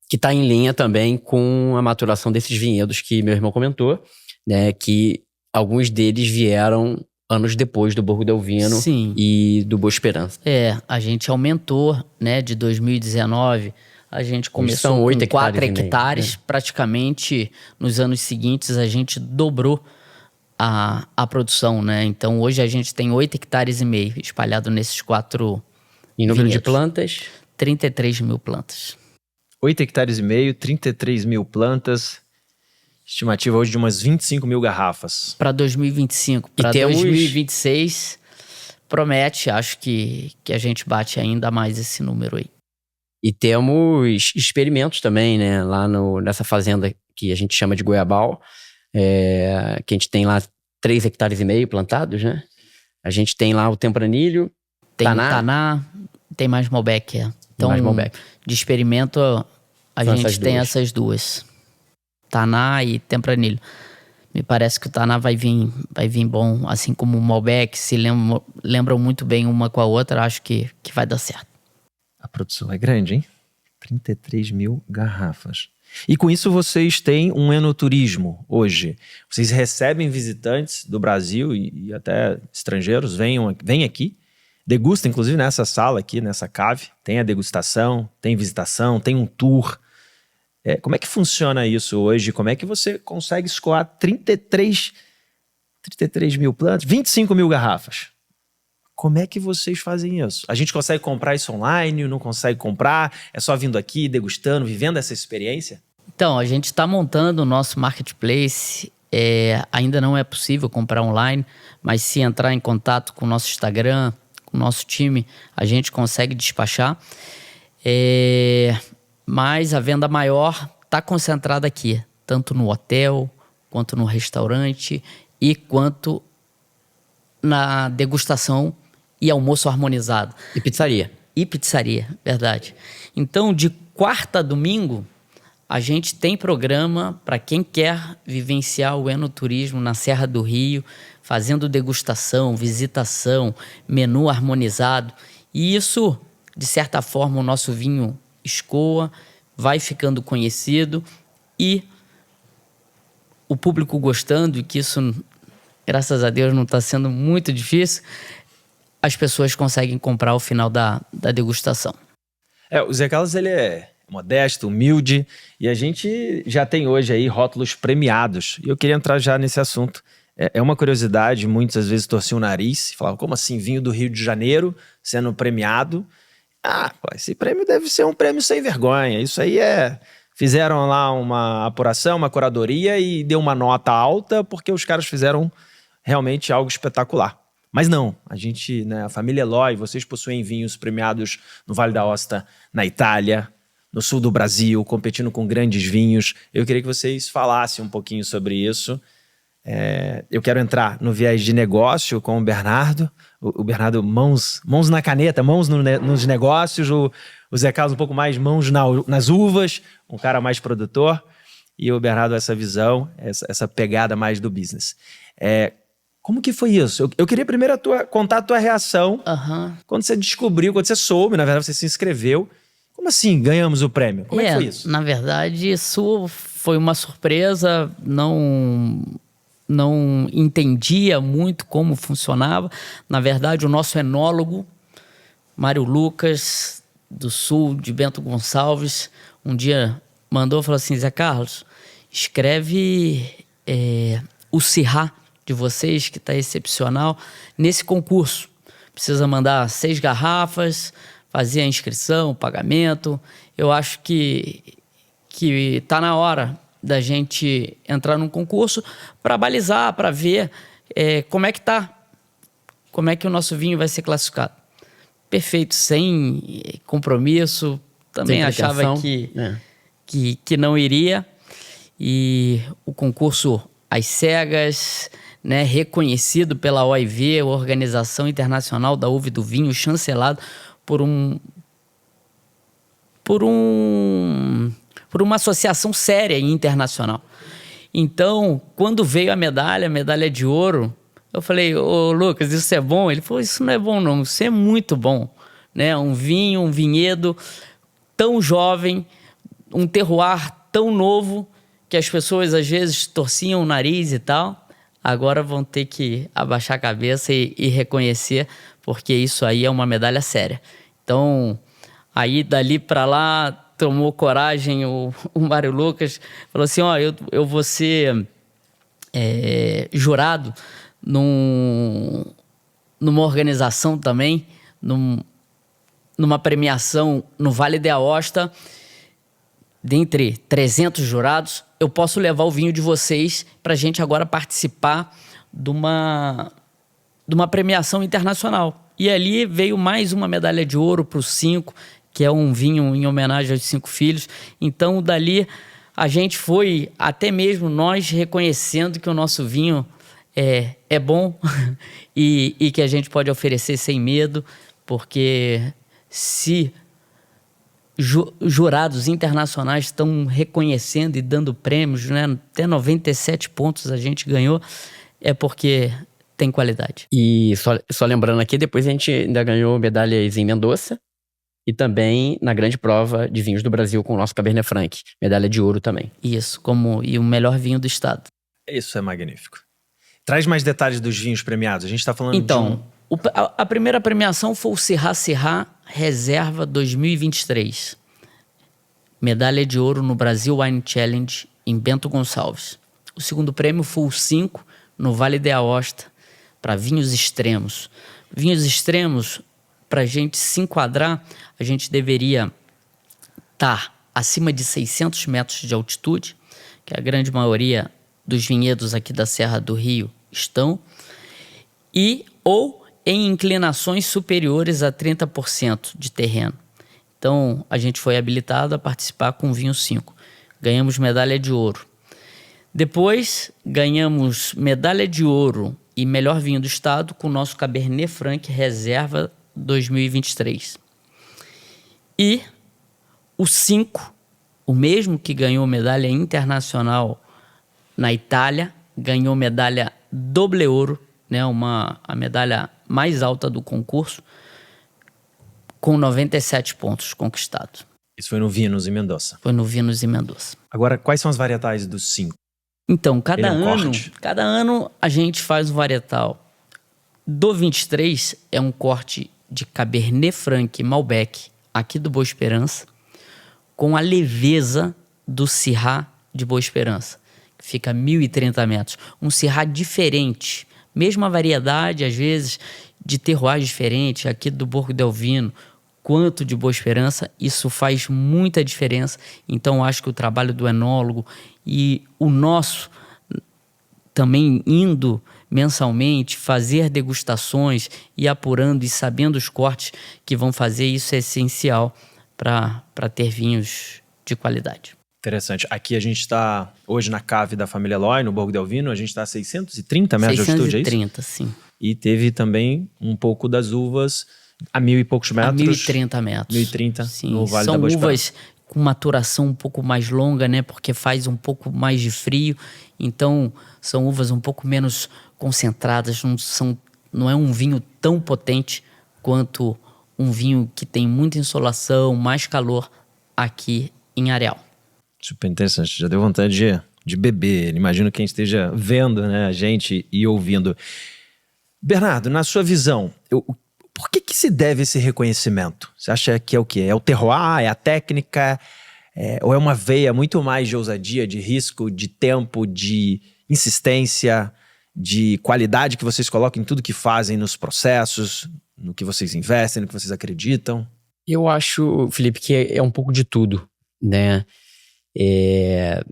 Speaker 2: Que está em linha também com a maturação desses vinhedos que meu irmão comentou, né? Que alguns deles vieram anos depois do Borgo del Vino.
Speaker 3: Sim.
Speaker 2: E do Boa Esperança.
Speaker 3: A gente aumentou, né? De 2019, a gente começou com 4 hectares. Praticamente, nos anos seguintes, a gente dobrou a produção, né? Então, hoje a gente tem 8,5 hectares espalhado nesses 4
Speaker 2: Em número
Speaker 3: vinhedos.
Speaker 2: de plantas?
Speaker 3: 33.000 plantas.
Speaker 1: 8,5 hectares, 33.000 plantas. Estimativa hoje de umas 25.000 garrafas.
Speaker 3: Para 2025. Para 2026, promete, acho que a gente bate ainda mais esse número aí.
Speaker 2: E temos experimentos também, né? Lá nessa fazenda que a gente chama de Goiabal, que a gente tem lá 3,5 hectares plantados, né? A gente tem lá o Tempranilho,
Speaker 3: tem Taná, tem mais Malbec. Então,
Speaker 2: mais Malbec.
Speaker 3: De experimento, a gente tem essas duas. Taná e Tempranilho. Me parece que o Taná vai vir bom, assim como o Malbec, se lembram muito bem uma com a outra, acho que vai dar certo.
Speaker 1: A produção é grande, hein? 33.000 garrafas. E com isso vocês têm um enoturismo hoje. Vocês recebem visitantes do Brasil e até estrangeiros, vêm aqui degusta, inclusive nessa sala aqui, nessa cave, tem a degustação, tem visitação, tem um tour. Como é que funciona isso hoje? Como é que você consegue escoar 33 mil plantas, 25 mil garrafas? Como é que vocês fazem isso? A gente consegue comprar isso online, não consegue comprar? É só vindo aqui, degustando, vivendo essa experiência?
Speaker 3: Então, a gente está montando o nosso marketplace. Ainda não é possível comprar online, mas se entrar em contato com o nosso Instagram, com o nosso time, a gente consegue despachar. Mas a venda maior está concentrada aqui, tanto no hotel, quanto no restaurante e quanto na degustação e almoço harmonizado.
Speaker 2: E pizzaria.
Speaker 3: E pizzaria, verdade. Então, de quarta a domingo, a gente tem programa para quem quer vivenciar o enoturismo na Serra do Rio, fazendo degustação, visitação, menu harmonizado. E isso, de certa forma, o nosso vinho escoa, vai ficando conhecido e o público gostando, e que isso, graças a Deus, não está sendo muito difícil, as pessoas conseguem comprar ao final da degustação.
Speaker 1: O Zé Carlos, ele é modesto, humilde, e a gente já tem hoje aí rótulos premiados. E eu queria entrar já nesse assunto. É uma curiosidade, muitas vezes torciam o nariz e falavam, como assim, vinho do Rio de Janeiro sendo premiado? Esse prêmio deve ser um prêmio sem vergonha. Isso aí fizeram lá uma apuração, uma curadoria e deu uma nota alta porque os caras fizeram realmente algo espetacular. Mas não, a família Eloy, vocês possuem vinhos premiados no Vale da Aosta, na Itália, no sul do Brasil, competindo com grandes vinhos. Eu queria que vocês falassem um pouquinho sobre isso. Eu quero entrar no viés de negócio com o Bernardo. O Bernardo, mãos na caneta, mãos nos negócios. O Zé Carlos um pouco mais mãos nas uvas, um cara mais produtor. E o Bernardo essa visão, essa pegada mais do business. Como que foi isso? Eu queria primeiro contar a tua reação quando você descobriu, quando você soube, na verdade você se inscreveu. Como assim ganhamos o prêmio? Como é que foi isso?
Speaker 3: Na verdade, isso foi uma surpresa, não entendia muito como funcionava. Na verdade, o nosso enólogo, Mário Lucas, do Sul, de Bento Gonçalves, um dia mandou e falou assim, Zé Carlos, escreve o Syrah de vocês, que está excepcional, nesse concurso. Precisa mandar 6 garrafas, fazer a inscrição, o pagamento. Eu acho que está na hora da gente entrar num concurso para balizar, para ver como é que tá, como é que o nosso vinho vai ser classificado. Perfeito, sem compromisso, também
Speaker 2: sem
Speaker 3: achava que não iria. E o concurso às cegas, né, reconhecido pela OIV, Organização Internacional da Uva e do Vinho, chancelado por uma associação séria e internacional. Então, quando veio a medalha de ouro, eu falei, ô Lucas, isso é bom? Ele falou, isso não é bom não, isso é muito bom, né? Um vinho, um vinhedo tão jovem, um terroir tão novo, que as pessoas às vezes torciam o nariz e tal, agora vão ter que abaixar a cabeça e reconhecer, porque isso aí é uma medalha séria. Então, aí dali para lá, tomou coragem o Mário Lucas, falou assim, eu vou ser jurado numa organização também, numa premiação no Vale da Aosta, dentre 300 jurados, eu posso levar o vinho de vocês para a gente agora participar de uma premiação internacional. E ali veio mais uma medalha de ouro para os 5, que é um vinho em homenagem aos 5 filhos. Então, dali, a gente foi, até mesmo nós, reconhecendo que o nosso vinho é bom e que a gente pode oferecer sem medo, porque se jurados internacionais estão reconhecendo e dando prêmios, né? Até 97 pontos a gente ganhou, é porque tem qualidade.
Speaker 2: E só lembrando aqui, depois a gente ainda ganhou medalhas em Mendoza e também na grande prova de vinhos do Brasil com o nosso Cabernet Franc, medalha de ouro também.
Speaker 3: Isso, e o melhor vinho do estado.
Speaker 1: Isso é magnífico. Traz mais detalhes dos vinhos premiados. A gente está falando
Speaker 3: A primeira premiação foi o Syrah Reserva 2023. Medalha de ouro no Brasil Wine Challenge em Bento Gonçalves. O segundo prêmio foi o 5 no Vale de Aosta, para vinhos extremos. Vinhos extremos, para a gente se enquadrar, a gente deveria estar acima de 600 metros de altitude, que a grande maioria dos vinhedos aqui da Serra do Rio estão, ou em inclinações superiores a 30% de terreno. Então, a gente foi habilitado a participar com vinho 5. Ganhamos medalha de ouro. Depois, ganhamos medalha de ouro e melhor vinho do estado com o nosso Cabernet Franc Reserva 2023. E o 5, o mesmo que ganhou medalha internacional na Itália, ganhou medalha doble ouro, né, a medalha mais alta do concurso, com 97 pontos conquistados.
Speaker 1: Isso foi no Vinos em Mendoza.
Speaker 3: Foi no Vinos em Mendoza.
Speaker 1: Agora, quais são as varietais dos 5?
Speaker 3: Então, cada
Speaker 1: corte?
Speaker 3: cada ano a gente faz um varietal. Do 23 é um corte de Cabernet Franc Malbec, aqui do Boa Esperança, com a leveza do Syrah de Boa Esperança, que fica a 1.030 metros. Um Syrah diferente, mesma variedade, às vezes, de terroir diferente, aqui do Borgo del Vino, quanto de Boa Esperança, isso faz muita diferença. Então, acho que o trabalho do enólogo e o nosso também indo mensalmente, fazer degustações e apurando e sabendo os cortes que vão fazer, isso é essencial para ter vinhos de qualidade.
Speaker 1: Interessante. Aqui a gente está hoje na cave da família Eloy, no Borgo del Vino, a gente está a 630 metros de altitude, é isso?
Speaker 3: 630, sim.
Speaker 1: E teve também um pouco das uvas a 1.000 e poucos metros.
Speaker 3: A 1.030 metros.
Speaker 1: 1.030
Speaker 3: sim.
Speaker 1: no Vale
Speaker 3: São
Speaker 1: da Boa Esperança.
Speaker 3: uvas com maturação um pouco mais longa, né? Porque faz um pouco mais de frio. Então, são uvas um pouco menos concentradas. Não é um vinho tão potente quanto um vinho que tem muita insolação, mais calor aqui em Areal.
Speaker 1: Super interessante. Já deu vontade de beber. Imagino quem esteja vendo, né, a gente e ouvindo. Bernardo, na sua visão, por que se deve esse reconhecimento? Você acha que é o quê? É o terroir? É a técnica? Ou é uma veia muito mais de ousadia, de risco, de tempo, de insistência, de qualidade que vocês colocam em tudo que fazem nos processos, no que vocês investem, no que vocês acreditam?
Speaker 2: Eu acho, Felipe, que é um pouco de tudo, né? É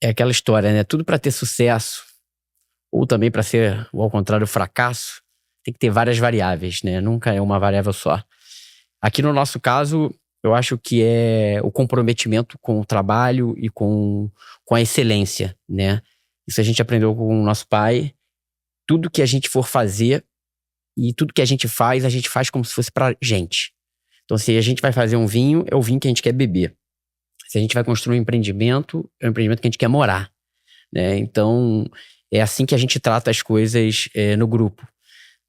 Speaker 2: aquela história, né? Tudo para ter sucesso, ou também para ser, ou ao contrário, fracasso, tem que ter várias variáveis, né? Nunca é uma variável só. Aqui no nosso caso, eu acho que é o comprometimento com o trabalho e com a excelência, né? Isso a gente aprendeu com o nosso pai. Tudo que a gente for fazer e tudo que a gente faz como se fosse pra gente. Então, se a gente vai fazer um vinho, é o vinho que a gente quer beber. Se a gente vai construir um empreendimento, é o empreendimento que a gente quer morar, né? Então, é assim que a gente trata as coisas no grupo,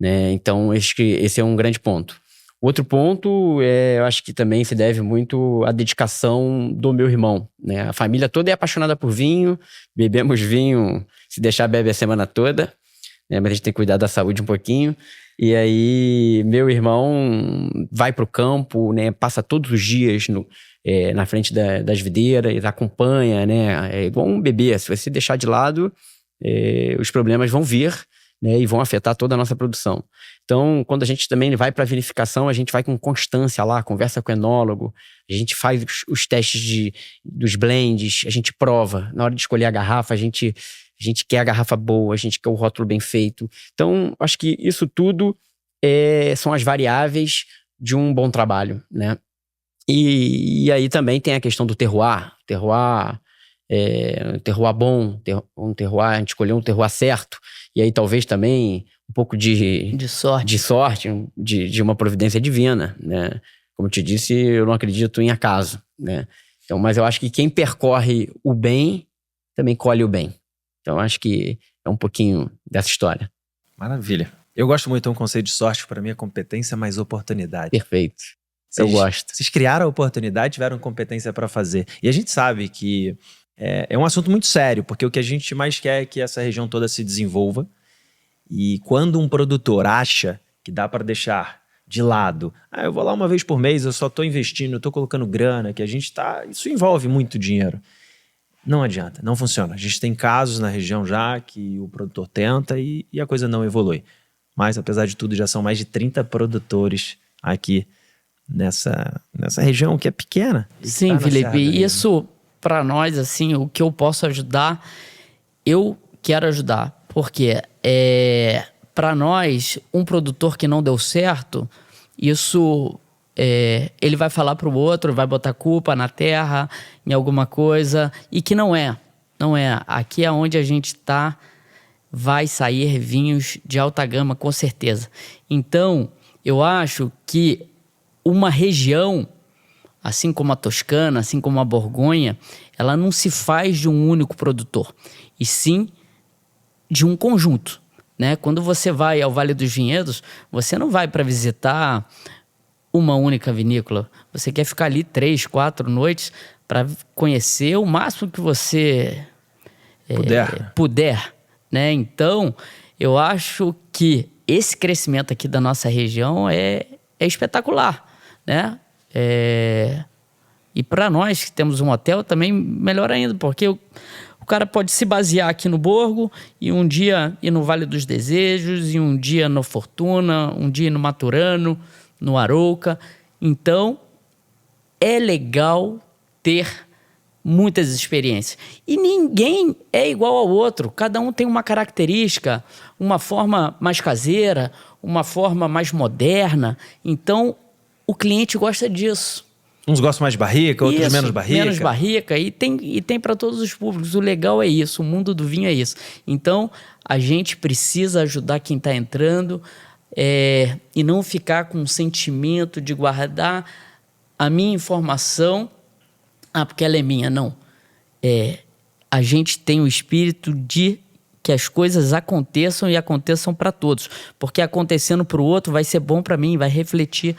Speaker 2: né? Então, esse é um grande ponto. Outro ponto, eu acho que também se deve muito à dedicação do meu irmão, né? A família toda é apaixonada por vinho, bebemos vinho, se deixar bebe a semana toda, né? Mas a gente tem que cuidar da saúde um pouquinho. E aí, meu irmão vai pro campo, né? Passa todos os dias na frente das videiras, acompanha, né? É igual um bebê, se você deixar de lado, os problemas vão vir, né? E vão afetar toda a nossa produção. Então, quando a gente também vai para a vinificação, a gente vai com constância lá, conversa com o enólogo, a gente faz os testes dos blends, a gente prova. Na hora de escolher a garrafa, a gente quer a garrafa boa, a gente quer o rótulo bem feito. Então, acho que isso tudo são as variáveis de um bom trabalho, né? E aí também tem a questão do terroir. Um terroir bom, a gente escolheu um terroir certo. E aí talvez também um pouco de sorte, de uma providência divina, né? Como eu te disse, eu não acredito em acaso, né? Então, mas eu acho que quem percorre o bem, também colhe o bem. Então, acho que é um pouquinho dessa história.
Speaker 1: Maravilha. Eu gosto muito de um conceito de sorte, para mim é competência mais oportunidade.
Speaker 2: Perfeito. Eu gosto.
Speaker 1: Vocês criaram a oportunidade, tiveram competência para fazer. E a gente sabe que é um assunto muito sério, porque o que a gente mais quer é que essa região toda se desenvolva. E quando um produtor acha que dá para deixar de lado. Eu vou lá uma vez por mês, eu só estou investindo, eu estou colocando grana, que a gente tá... Isso envolve muito dinheiro. Não adianta, não funciona. A gente tem casos na região já que o produtor tenta e a coisa não evolui. Mas, apesar de tudo, já são mais de 30 produtores aqui nessa região que é pequena.
Speaker 3: Sim, Felipe, isso para nós, assim, o que eu posso ajudar, eu quero ajudar. Porque para nós, um produtor que não deu certo, isso ele vai falar para o outro, vai botar culpa na terra, em alguma coisa, e que não é. Não é. Aqui é onde a gente está, vai sair vinhos de alta gama, com certeza. Então, eu acho que uma região, assim como a Toscana, assim como a Borgonha, ela não se faz de um único produtor, e sim de um conjunto, né? Quando você vai ao Vale dos Vinhedos, você não vai para visitar uma única vinícola. Você quer ficar ali 3, 4 noites para conhecer o máximo que você puder, né? Então, eu acho que esse crescimento aqui da nossa região é espetacular, né? E para nós que temos um hotel também melhor ainda, porque o cara pode se basear aqui no Borgo e um dia ir no Vale dos Desejos, e um dia no Fortuna, um dia no Maturano, no Arouca. Então, é legal ter muitas experiências. E ninguém é igual ao outro. Cada um tem uma característica, uma forma mais caseira, uma forma mais moderna. Então, o cliente gosta disso.
Speaker 1: Uns gostam mais de barrica, outros menos barrica.
Speaker 3: Menos barrica, e tem para todos os públicos. O legal é isso, o mundo do vinho é isso. Então, a gente precisa ajudar quem está entrando e não ficar com o sentimento de guardar a minha informação, porque ela é minha. Não. A gente tem o espírito de que as coisas aconteçam e aconteçam para todos. Porque acontecendo para o outro vai ser bom para mim, vai refletir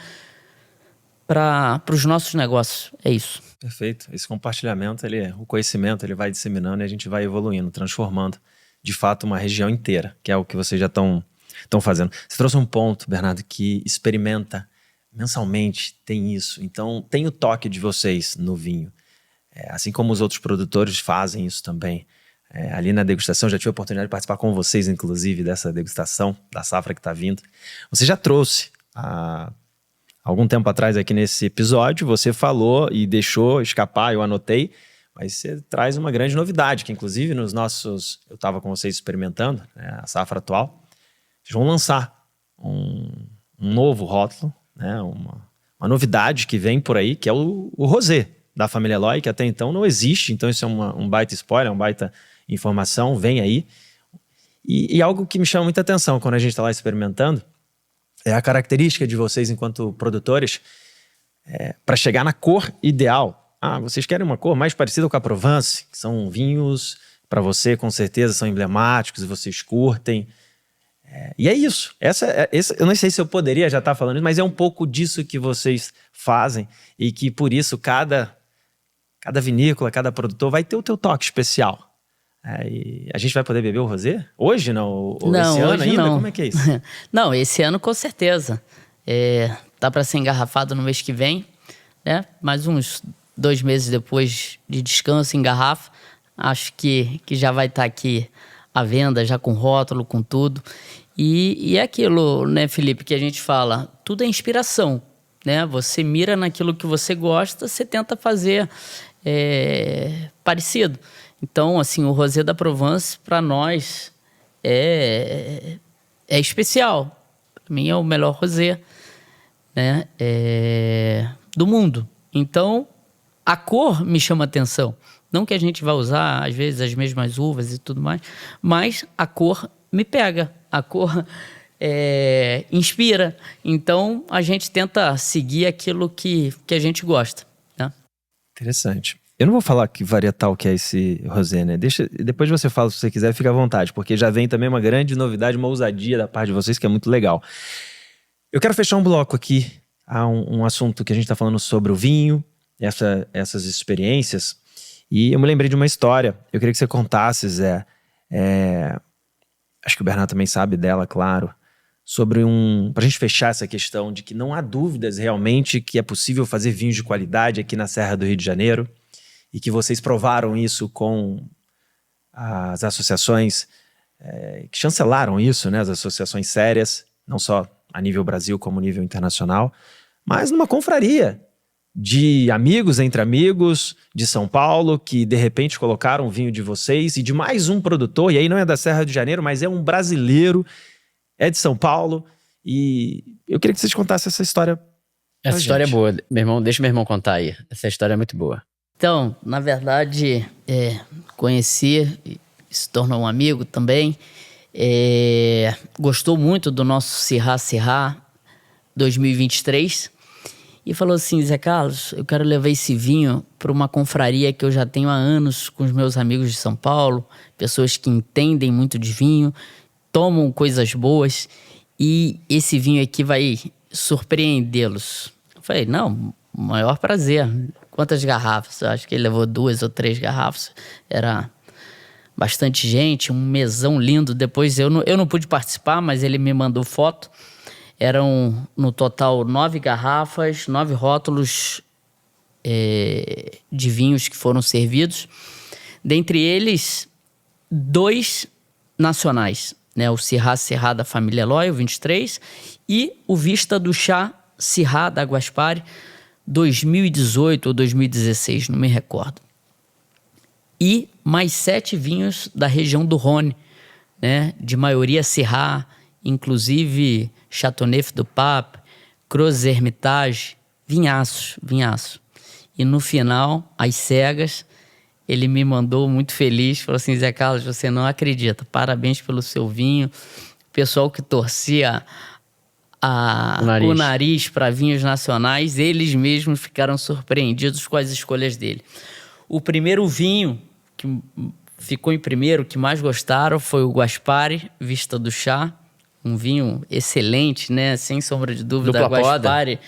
Speaker 3: para os nossos negócios. É isso.
Speaker 1: Perfeito. Esse compartilhamento, o conhecimento, ele vai disseminando e a gente vai evoluindo, transformando, de fato, uma região inteira, que é o que vocês já estão fazendo. Você trouxe um ponto, Bernardo, que experimenta mensalmente, tem isso. Então, tem o toque de vocês no vinho. Assim como os outros produtores fazem isso também. Ali na degustação, já tive a oportunidade de participar com vocês, inclusive, dessa degustação da safra que está vindo. Você já trouxe algum tempo atrás aqui nesse episódio, você falou e deixou escapar, eu anotei, mas você traz uma grande novidade, que inclusive eu estava com vocês experimentando, né, a safra atual, vocês vão lançar um novo rótulo, né, uma novidade que vem por aí, que é o rosé da família Eloy, que até então não existe, então isso é um baita spoiler, uma baita informação, vem aí. E algo que me chama muita atenção quando a gente está lá experimentando, é a característica de vocês enquanto produtores para chegar na cor ideal. Vocês querem uma cor mais parecida com a Provence, que são vinhos, para você, com certeza, são emblemáticos e vocês curtem. E é isso. Eu não sei se eu poderia já estar falando isso, mas é um pouco disso que vocês fazem e que, por isso, cada vinícola, cada produtor vai ter o teu toque especial. E a gente vai poder beber o rosé? Hoje não? Ou
Speaker 3: não,
Speaker 1: esse ano
Speaker 3: hoje
Speaker 1: ainda?
Speaker 3: não.
Speaker 1: Como é que é isso?
Speaker 3: Não, esse ano com certeza. Tá para ser engarrafado no mês que vem, né? Mais uns 2 meses depois de descanso em garrafa. Acho que já vai estar aqui à venda, já com rótulo, com tudo. E é aquilo, né, Felipe, que a gente fala, tudo é inspiração, né? Você mira naquilo que você gosta, você tenta fazer parecido. Então, assim, o rosé da Provence, para nós, é especial. Para mim, é o melhor rosé, né, do mundo. Então, a cor me chama atenção. Não que a gente vá usar, às vezes, as mesmas uvas e tudo mais, mas a cor me pega. A cor inspira. Então, a gente tenta seguir aquilo que a gente gosta, né?
Speaker 1: Interessante. Eu não vou falar que varietal que é esse rosé, né? Depois você fala se você quiser, fica à vontade, porque já vem também uma grande novidade, uma ousadia da parte de vocês, que é muito legal. Eu quero fechar um bloco aqui, um assunto que a gente está falando sobre o vinho, essas experiências, e eu me lembrei de uma história. Eu queria que você contasse, Zé. Acho que o Bernardo também sabe dela, claro. pra gente fechar essa questão de que não há dúvidas realmente que é possível fazer vinhos de qualidade aqui na Serra do Rio de Janeiro e que vocês provaram isso com as associações que chancelaram isso, né? As associações sérias, não só a nível Brasil como nível internacional, mas numa confraria de amigos entre amigos de São Paulo que de repente colocaram o vinho de vocês e de mais um produtor, e aí não é da Serra de Janeiro, mas é um brasileiro, é de São Paulo, e eu queria que vocês contassem essa história.
Speaker 2: Essa história é boa. Meu irmão, deixa meu irmão contar aí. Essa história é muito boa.
Speaker 3: Então, na verdade, conheci, se tornou um amigo também, gostou muito do nosso Syrah 2023 e falou assim: Zé Carlos, eu quero levar esse vinho para uma confraria que eu já tenho há anos com os meus amigos de São Paulo, pessoas que entendem muito de vinho, tomam coisas boas, e esse vinho aqui vai surpreendê-los. Eu falei, não, maior prazer. Quantas garrafas? Eu acho que ele levou 2 ou 3 garrafas. Era bastante gente, um mesão lindo. Depois eu não pude participar, mas ele me mandou foto. Eram, no total, 9 garrafas, 9 rótulos de vinhos que foram servidos. Dentre eles, 2 nacionais, né? O Syrah da família Eloy, o 23, e o Vista do Chá Syrah da Guaspari, 2018 ou 2016, não me recordo. E mais 7 vinhos da região do Rhône, né? De maioria Syrah, inclusive Châteauneuf du Pape, Crozes Hermitage, vinhaço. E no final, às cegas, ele me mandou muito feliz, falou assim: Zé Carlos, você não acredita, parabéns pelo seu vinho. O pessoal que torcia o nariz para vinhos nacionais, eles mesmos ficaram surpreendidos com as escolhas dele. O primeiro vinho que ficou em primeiro, que mais gostaram, foi o Guaspari, Vista do Chá. Um vinho excelente, né? Sem sombra de dúvida. A Guaspari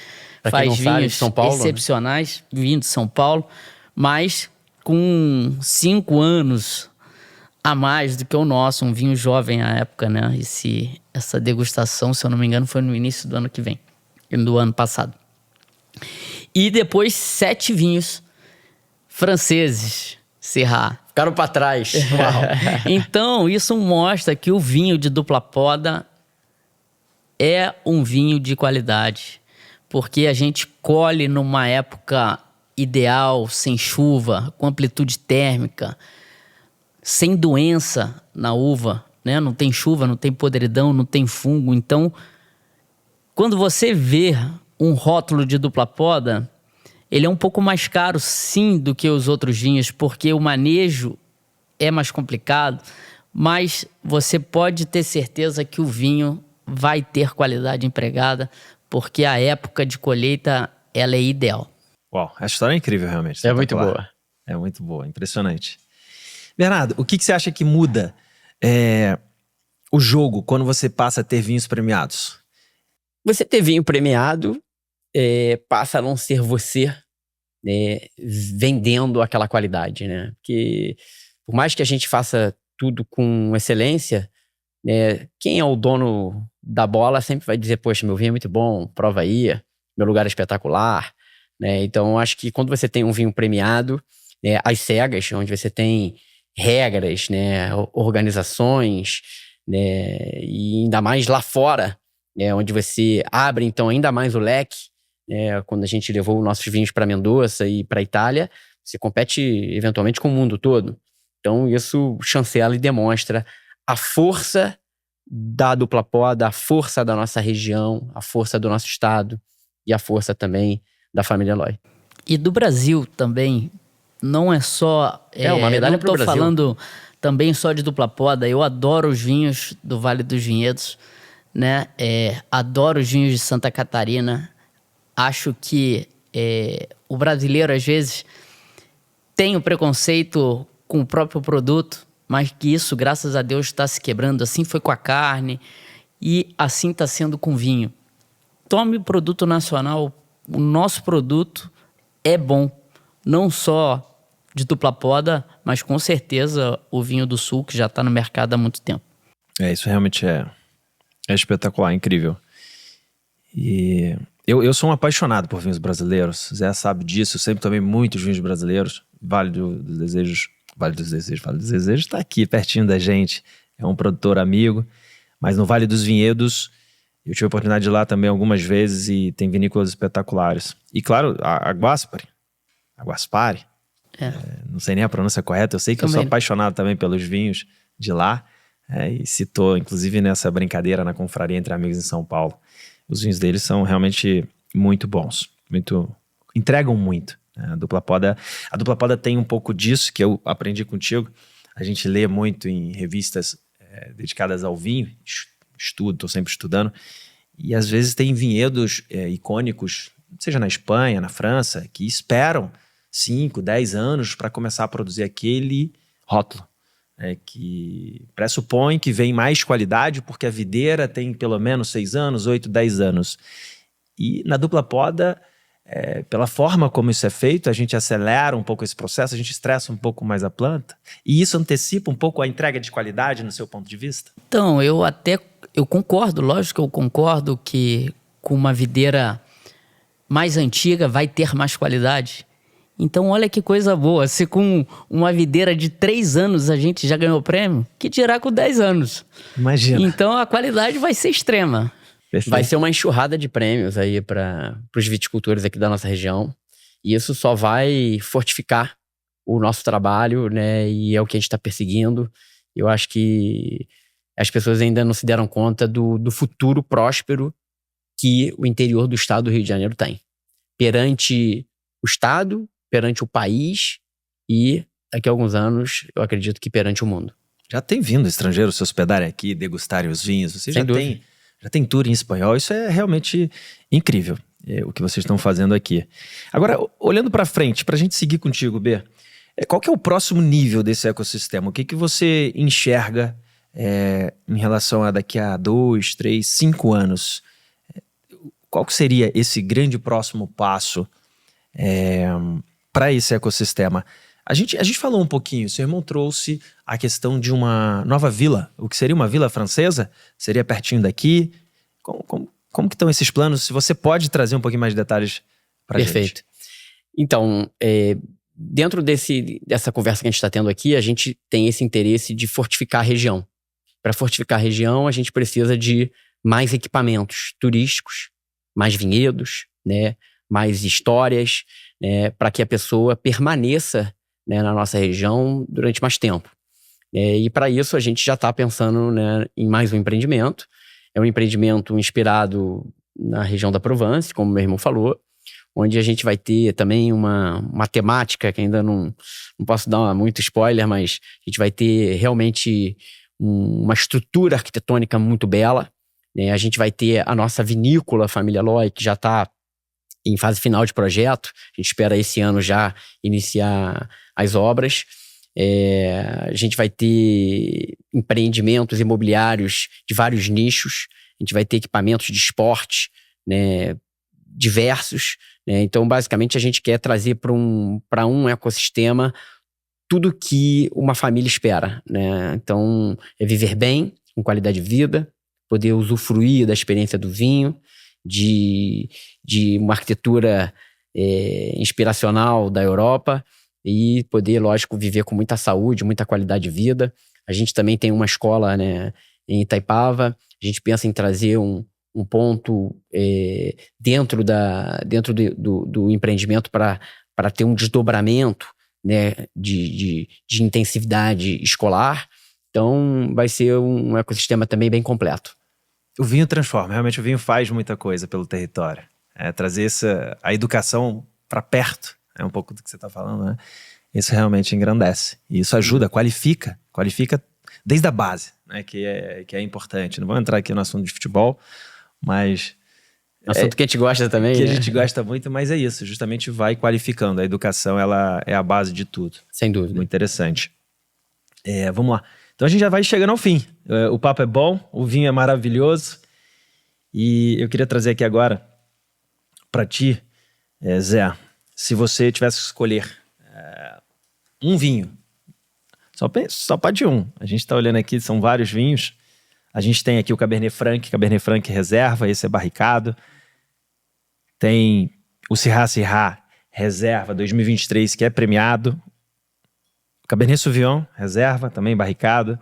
Speaker 3: faz vinhos excepcionais, né? Vinho de São Paulo, mas com 5 anos a mais do que o nosso, um vinho jovem à época, né? Essa degustação, se eu não me engano, foi no início do ano que vem, do ano passado. E depois 7 vinhos franceses, Syrah.
Speaker 2: Ficaram para trás.
Speaker 3: Então, isso mostra que o vinho de dupla poda é um vinho de qualidade, porque a gente colhe numa época ideal, sem chuva, com amplitude térmica, sem doença na uva, né? Não tem chuva, não tem podridão, não tem fungo. Então, quando você vê um rótulo de dupla poda, ele é um pouco mais caro, sim, do que os outros vinhos, porque o manejo é mais complicado, mas você pode ter certeza que o vinho vai ter qualidade empregada, porque a época de colheita, ela é ideal.
Speaker 1: Uau, essa história é incrível, realmente.
Speaker 2: É muito boa.
Speaker 1: É muito boa, impressionante. Bernardo, o que você acha que muda o jogo quando você passa a ter vinhos premiados?
Speaker 2: Você ter vinho premiado passa a não ser você vendendo aquela qualidade, né? Porque por mais que a gente faça tudo com excelência, quem é o dono da bola sempre vai dizer: poxa, meu vinho é muito bom, prova aí, meu lugar é espetacular, né? Então eu acho que quando você tem um vinho premiado, às cegas, onde você tem regras, né, organizações, né, e ainda mais lá fora, né, onde você abre então ainda mais o leque, né, quando a gente levou nossos vinhos para Mendoza e para Itália, você compete eventualmente com o mundo todo. Então isso chancela e demonstra a força da dupla poda, a força da nossa região, a força do nosso estado e a força também da família Eloy.
Speaker 3: E do Brasil também. Não é só...
Speaker 2: uma medalha pro Brasil.
Speaker 3: Não tô falando também só de dupla poda. Eu adoro os vinhos do Vale dos Vinhedos, né? Adoro os vinhos de Santa Catarina. Acho que o brasileiro, às vezes, tem o preconceito com o próprio produto, mas que isso, graças a Deus, está se quebrando. Assim foi com a carne e assim está sendo com o vinho. Tome o produto nacional. O nosso produto é bom. Não só de dupla poda, mas com certeza o vinho do Sul, que já está no mercado há muito tempo.
Speaker 1: Isso realmente é É espetacular, incrível. E eu sou um apaixonado por vinhos brasileiros. Zé sabe disso, eu sempre tomei muitos vinhos brasileiros. Vale dos Desejos está aqui pertinho da gente. É um produtor amigo. Mas no Vale dos Vinhedos, eu tive a oportunidade de ir lá também algumas vezes e tem vinícolas espetaculares. E claro, a Guaspari. Não sei nem a pronúncia correta. Eu sei que eu sou apaixonado também pelos vinhos de lá. E citou, inclusive, nessa brincadeira na confraria entre amigos em São Paulo. Os vinhos deles são realmente muito bons. Entregam muito. A Dupla Poda tem um pouco disso que eu aprendi contigo. A gente lê muito em revistas dedicadas ao vinho. Estou sempre estudando. E às vezes tem vinhedos icônicos, seja na Espanha, na França, que esperam 5, 10 anos para começar a produzir aquele rótulo. Que pressupõe que vem mais qualidade porque a videira tem pelo menos 6 anos, 8, 10 anos. E na Dupla Poda, pela forma como isso é feito, a gente acelera um pouco esse processo, a gente estressa um pouco mais a planta. E isso antecipa um pouco a entrega de qualidade no seu ponto de vista?
Speaker 3: Então, eu concordo, lógico que eu concordo que com uma videira mais antiga vai ter mais qualidade. Então, olha que coisa boa. Se com uma videira de 3 anos a gente já ganhou prêmio, que dirá com 10 anos.
Speaker 1: Imagina.
Speaker 3: Então, a qualidade vai ser extrema.
Speaker 1: Perfeito.
Speaker 2: Vai ser uma enxurrada de prêmios aí para os viticultores aqui da nossa região. E isso só vai fortificar o nosso trabalho, né? E é o que a gente está perseguindo. Eu acho que as pessoas ainda não se deram conta do futuro próspero que o interior do estado do Rio de Janeiro tem. Perante o estado, perante o país e, daqui a alguns anos, eu acredito que perante o mundo.
Speaker 1: Já tem vindo estrangeiros se hospedarem aqui, degustarem os vinhos. Você já tem tour em espanhol. Isso é realmente incrível, o que vocês estão fazendo aqui. Agora, olhando para frente, para a gente seguir contigo, B, qual que é o próximo nível desse ecossistema? O que você enxerga em relação a daqui a 2, 3, 5 anos? Qual que seria esse grande próximo passo para esse ecossistema? A gente falou um pouquinho, seu irmão trouxe a questão de uma nova vila, o que seria uma vila francesa, seria pertinho daqui. Como que estão esses planos? Se você pode trazer um pouquinho mais de detalhes para a gente.
Speaker 2: Perfeito. Então, dentro dessa conversa que a gente está tendo aqui, a gente tem esse interesse de fortificar a região. Para fortificar a região, a gente precisa de mais equipamentos turísticos, mais vinhedos, né, mais histórias, né, para que a pessoa permaneça, né, na nossa região durante mais tempo. E para isso a gente já está pensando, né, em mais um empreendimento. É um empreendimento inspirado na região da Provence, como meu irmão falou, onde a gente vai ter também uma temática que ainda não posso dar muito spoiler, mas a gente vai ter realmente uma estrutura arquitetônica muito bela. A gente vai ter a nossa vinícola Família Loi, que já está em fase final de projeto. A gente espera esse ano já iniciar as obras. A gente vai ter empreendimentos imobiliários de vários nichos. A gente vai ter equipamentos de esporte, né, diversos. Né? Então, basicamente, a gente quer trazer para um ecossistema tudo que uma família espera. Né? Então, é viver bem, com qualidade de vida, poder usufruir da experiência do vinho, de uma arquitetura inspiracional da Europa e poder, lógico, viver com muita saúde, muita qualidade de vida. A gente também tem uma escola, né, em Itaipava. A gente pensa em trazer um ponto dentro do empreendimento para ter um desdobramento, né, de intensividade escolar. Então, vai ser um ecossistema também bem completo.
Speaker 1: O vinho transforma, realmente o vinho faz muita coisa pelo território. Trazer a educação para perto, é um pouco do que você está falando, né? Isso realmente engrandece. E isso ajuda, qualifica desde a base, né? Que é importante. Não vamos entrar aqui no assunto de futebol, mas...
Speaker 2: Assunto que a gente gosta também.
Speaker 1: Que
Speaker 2: né?
Speaker 1: a gente gosta muito, mas é isso. Justamente vai qualificando. A educação, ela é a base de tudo.
Speaker 2: Sem dúvida.
Speaker 1: Muito interessante. Vamos lá. Então a gente já vai chegando ao fim. O papo é bom, o vinho é maravilhoso. E eu queria trazer aqui agora para ti, Zé, se você tivesse que escolher um vinho, só pode um. A gente está olhando aqui, são vários vinhos. A gente tem aqui o Cabernet Franc reserva, esse é barricado. Tem o Syrah reserva 2023, que é premiado. Cabernet Sauvignon reserva, também barricado.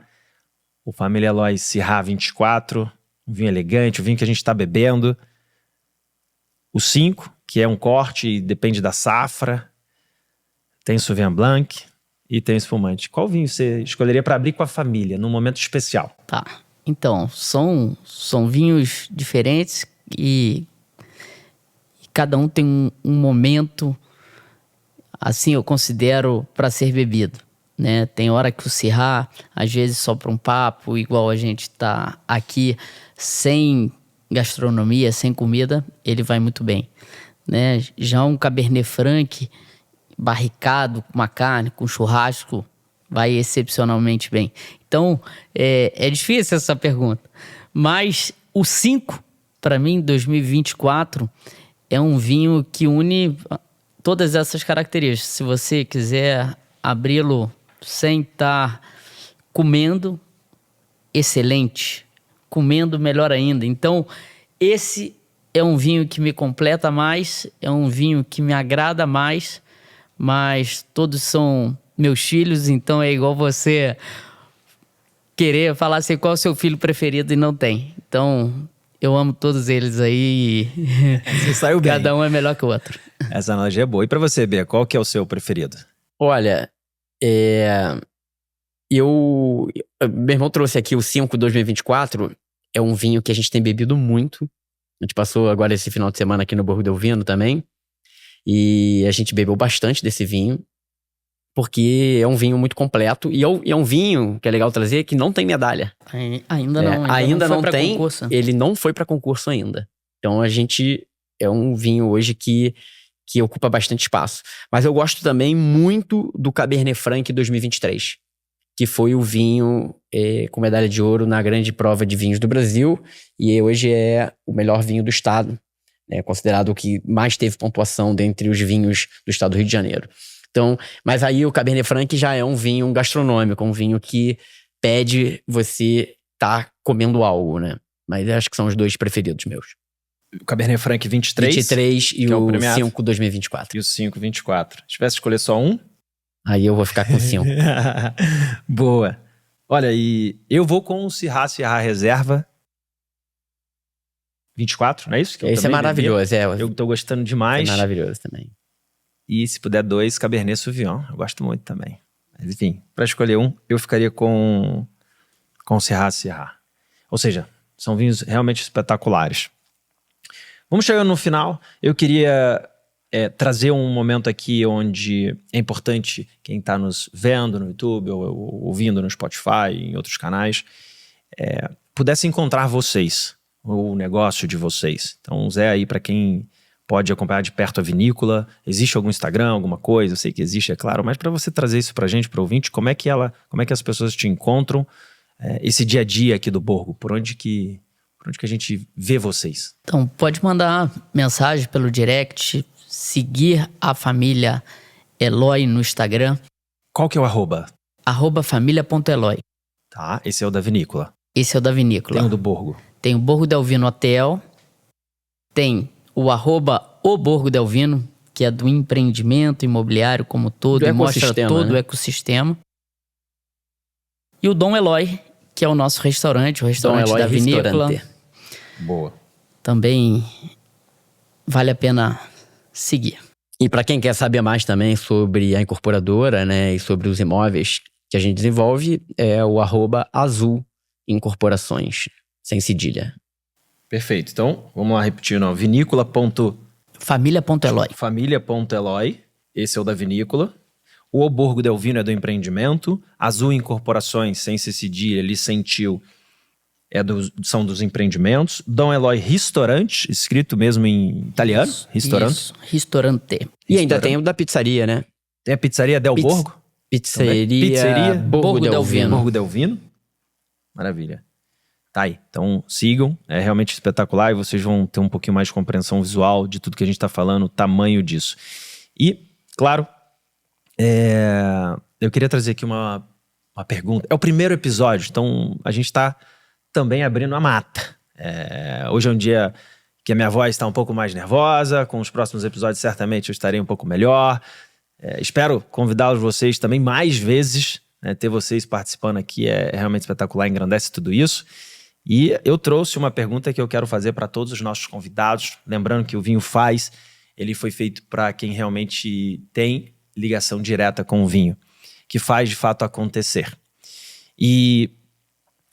Speaker 1: O Família Eloy Syrah 24, um vinho elegante, o vinho que a gente está bebendo. O 5, que é um corte e depende da safra. Tem o Sauvignon Blanc e tem o espumante. Qual vinho você escolheria para abrir com a família, num momento especial?
Speaker 3: Tá. Então, são vinhos diferentes e cada um tem um momento, assim eu considero, para ser bebido, né? Tem hora que o Syrah, às vezes só para um papo, igual a gente tá aqui, sem gastronomia, sem comida, ele vai muito bem, né? Já um Cabernet Franc barricado, com uma carne, com churrasco, vai excepcionalmente bem. Então, é difícil essa pergunta. Mas o 5, para mim, 2024, é um vinho que une todas essas características. Se você quiser abri-lo sem estar comendo, excelente. Comendo, melhor ainda. Então, esse é um vinho que me completa mais, é um vinho que me agrada mais, mas todos são meus filhos, então é igual você querer falar assim, qual é o seu filho preferido e não tem. Então, eu amo todos eles aí e
Speaker 1: Você saiu bem.
Speaker 3: cada um é melhor que o outro.
Speaker 1: Essa analogia é boa. E pra você, Bia, qual que é o seu preferido?
Speaker 2: Olha, meu irmão trouxe aqui o 5 2024. É um vinho que a gente tem bebido muito. A gente passou agora esse final de semana aqui no Borgo del Vino também. E a gente bebeu bastante desse vinho. Porque é um vinho muito completo. E é um vinho que é legal trazer que não tem medalha.
Speaker 3: Ainda não
Speaker 2: tem.
Speaker 3: Concurso.
Speaker 2: Ele não foi para concurso ainda. Então a gente é um vinho hoje que ocupa bastante espaço. Mas eu gosto também muito do Cabernet Franc 2023. Que foi o vinho com medalha de ouro na grande prova de vinhos do Brasil. E hoje é o melhor vinho do estado. Considerado o que mais teve pontuação dentre os vinhos do estado do Rio de Janeiro. Então, mas aí o Cabernet Franc já é um vinho gastronômico, um vinho que pede você tá comendo algo, né? Mas eu acho que são os dois preferidos meus.
Speaker 1: O Cabernet Franc 23.
Speaker 2: 23 e
Speaker 1: é
Speaker 2: o
Speaker 1: premiado.
Speaker 2: 5 2024.
Speaker 1: E o 5 24. Se tivesse que escolher só um?
Speaker 2: Aí eu vou ficar com 5.
Speaker 1: Boa. Olha, e eu vou com o Syrah Reserva 24, não é isso? Que
Speaker 2: Esse é maravilhoso,
Speaker 1: Eu tô gostando demais.
Speaker 2: É maravilhoso também.
Speaker 1: E se puder 2, Cabernet Sauvignon. Eu gosto muito também. Mas enfim, para escolher um, eu ficaria com o Syrah. Ou seja, são vinhos realmente espetaculares. Vamos chegando no final. Eu queria trazer um momento aqui onde é importante quem está nos vendo no YouTube ou ouvindo no Spotify, em outros canais, pudesse encontrar vocês, o negócio de vocês. Então, Zé, aí para quem pode acompanhar de perto a vinícola, existe algum Instagram, alguma coisa? Eu sei que existe, é claro, mas para você trazer isso para a gente, para o ouvinte, como é que as pessoas te encontram, esse dia a dia aqui do Borgo? Por onde que a gente vê vocês?
Speaker 3: Então, pode mandar mensagem pelo direct, seguir a família Eloy no Instagram.
Speaker 1: Qual que é o arroba?
Speaker 3: @família.eloy.
Speaker 1: Tá, esse é o da vinícola.
Speaker 3: Esse é o da vinícola.
Speaker 1: Tem o do Borgo.
Speaker 3: Tem o Borgo del Vino Hotel. Tem o @o Borgo del Vino, que é do empreendimento imobiliário como todo,
Speaker 2: Do
Speaker 3: e mostra
Speaker 2: ecossistema,
Speaker 3: todo
Speaker 2: né?
Speaker 3: o ecossistema. E o Dom Eloy, que é o nosso restaurante, o restaurante
Speaker 2: Eloy
Speaker 3: da vinícola.
Speaker 2: Restaurante.
Speaker 1: Boa.
Speaker 3: Também vale a pena seguir.
Speaker 2: E para quem quer saber mais também sobre a incorporadora, né, e sobre os imóveis que a gente desenvolve, é o @azul incorporações, sem cedilha.
Speaker 1: Perfeito. Então, vamos lá repetindo. Vinícola.família.eloy.
Speaker 3: Família.eloy.
Speaker 1: Esse é o da vinícola. O Borgo del Vino é do empreendimento. Azul Incorporações, sem ser cedilha, Licentil, são dos empreendimentos. Dom Eloy Restaurante, escrito mesmo em italiano. Restaurante.
Speaker 3: Isso, Ristorante.
Speaker 2: E ainda tem o da pizzaria, né?
Speaker 1: Tem a pizzaria Del Borgo.
Speaker 2: Pizzaria
Speaker 3: Borgo del Vino.
Speaker 1: Borgo del Vino. Maravilha. Tá aí. Então sigam. É realmente espetacular e vocês vão ter um pouquinho mais de compreensão visual de tudo que a gente tá falando, o tamanho disso. E, claro, eu queria trazer aqui uma pergunta. É o primeiro episódio, então a gente tá também abrindo a mata. Hoje é um dia que a minha voz está um pouco mais nervosa, com os próximos episódios certamente eu estarei um pouco melhor. Espero convidá-los vocês também mais vezes, né? Ter vocês participando aqui é realmente espetacular, engrandece tudo isso. E eu trouxe uma pergunta que eu quero fazer para todos os nossos convidados, lembrando que o Vinho Faz, ele foi feito para quem realmente tem ligação direta com o vinho, que faz de fato acontecer. E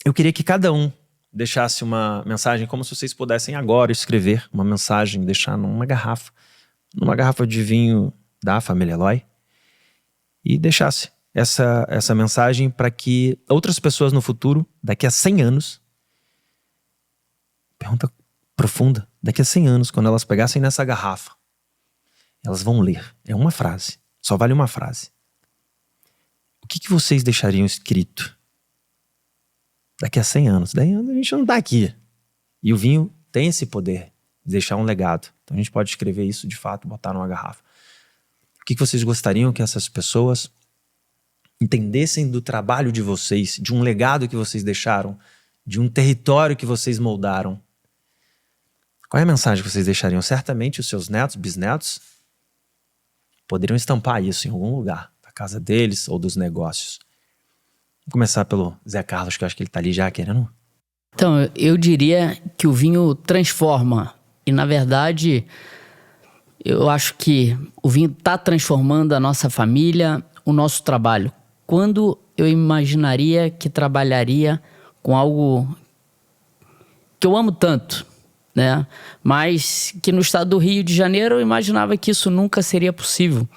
Speaker 1: eu queria que cada um deixasse uma mensagem, como se vocês pudessem agora escrever uma mensagem, deixar numa garrafa de vinho da família Eloy, e deixasse essa mensagem para que outras pessoas no futuro, daqui a 100 anos, pergunta profunda, daqui a 100 anos, quando elas pegassem nessa garrafa, elas vão ler. É uma frase, só vale uma frase. O que vocês deixariam escrito daqui a 100 anos? Daí a gente não tá aqui. E o vinho tem esse poder de deixar um legado. Então a gente pode escrever isso de fato, botar numa garrafa. O que vocês gostariam que essas pessoas entendessem do trabalho de vocês, de um legado que vocês deixaram, de um território que vocês moldaram? Qual é a mensagem que vocês deixariam? Certamente os seus netos, bisnetos, poderiam estampar isso em algum lugar, da casa deles ou dos negócios. Vou começar pelo Zé Carlos, que eu acho que ele tá ali já querendo.
Speaker 3: Então, eu diria que o vinho transforma. E, na verdade, eu acho que o vinho está transformando a nossa família, o nosso trabalho. Quando eu imaginaria que trabalharia com algo que eu amo tanto, né? Mas que no estado do Rio de Janeiro eu imaginava que isso nunca seria possível,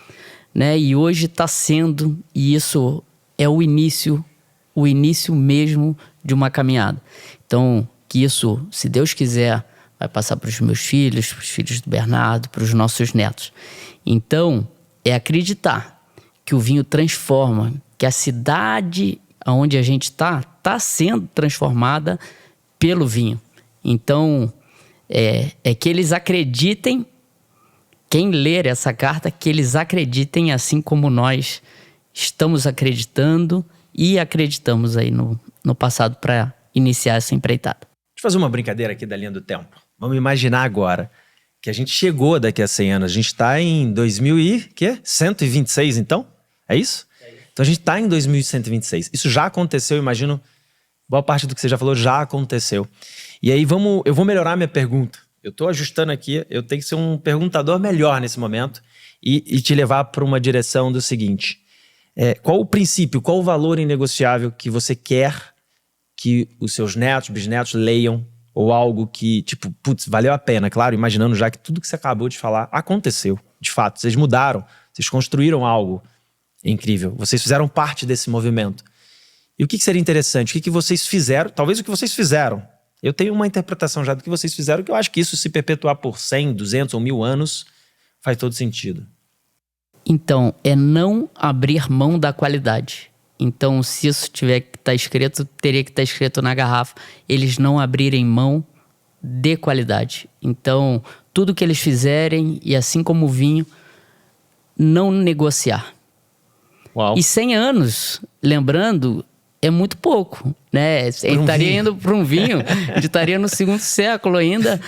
Speaker 3: né? E hoje está sendo, e isso é o início mesmo de uma caminhada. Então, que isso, se Deus quiser, vai passar para os meus filhos, para os filhos do Bernardo, para os nossos netos. Então, é acreditar que o vinho transforma, que a cidade onde a gente está sendo transformada pelo vinho. Então, é que eles acreditem, quem ler essa carta, que eles acreditem assim como nós estamos acreditando e acreditamos aí no passado para iniciar essa empreitada.
Speaker 1: Deixa eu fazer uma brincadeira aqui da linha do tempo. Vamos imaginar agora que a gente chegou daqui a 100 anos. A gente está em 2126, então? É isso? Então a gente está em 2126. Isso já aconteceu, imagino. Boa parte do que você já falou já aconteceu. E aí eu vou melhorar minha pergunta. Eu estou ajustando aqui, eu tenho que ser um perguntador melhor nesse momento e te levar para uma direção do seguinte. Qual o princípio, qual o valor inegociável que você quer que os seus netos, bisnetos leiam, ou algo que, tipo, putz, valeu a pena, claro, imaginando já que tudo que você acabou de falar aconteceu, de fato, vocês mudaram, vocês construíram algo incrível, vocês fizeram parte desse movimento. E o que seria interessante? O que vocês fizeram, talvez o que vocês fizeram, eu tenho uma interpretação já do que vocês fizeram, que eu acho que isso se perpetuar por 100, 200 ou 1000 anos faz todo sentido.
Speaker 3: Então, é não abrir mão da qualidade. Então, se isso tiver que estar escrito, teria que estar escrito na garrafa. Eles não abrirem mão de qualidade. Então, tudo que eles fizerem, e assim como o vinho, não negociar.
Speaker 1: Uau.
Speaker 3: E 100 anos, lembrando, é muito pouco, né? Ele estaria indo para um vinho, ele estaria no 2º século ainda.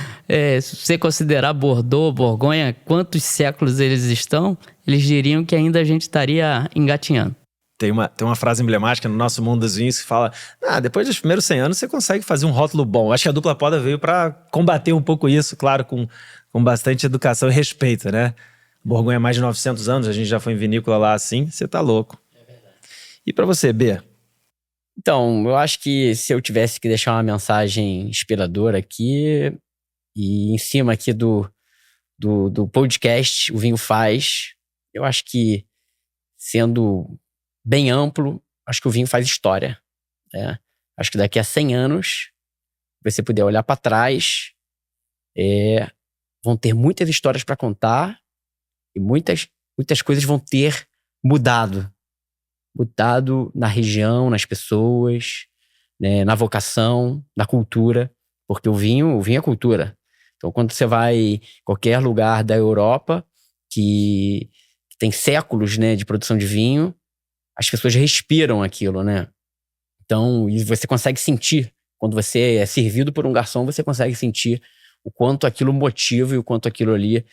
Speaker 3: Se você considerar Bordeaux, Borgonha, quantos séculos eles estão, eles diriam que ainda a gente estaria engatinhando.
Speaker 1: Tem uma frase emblemática no nosso mundo dos vinhos que fala: depois dos primeiros 100 anos você consegue fazer um rótulo bom. Acho que a Dupla Poda veio para combater um pouco isso, claro, com bastante educação e respeito, né? Borgonha é mais de 900 anos, a gente já foi em vinícola lá assim, você tá louco. É verdade. E para você, B?
Speaker 2: Então, eu acho que se eu tivesse que deixar uma mensagem inspiradora aqui, e em cima aqui do podcast, o Vinho Faz, eu acho que, sendo bem amplo, acho que o vinho faz história, né? Acho que daqui a 100 anos, você puder olhar para trás, vão ter muitas histórias para contar e muitas coisas vão ter mudado na região, nas pessoas, né, na vocação, na cultura, porque o vinho é cultura. Então, quando você vai em qualquer lugar da Europa que tem séculos, né, de produção de vinho, as pessoas respiram aquilo, né? Então, e você consegue sentir Quando você é servido por um garçom, você consegue sentir o quanto aquilo motiva e o quanto aquilo ali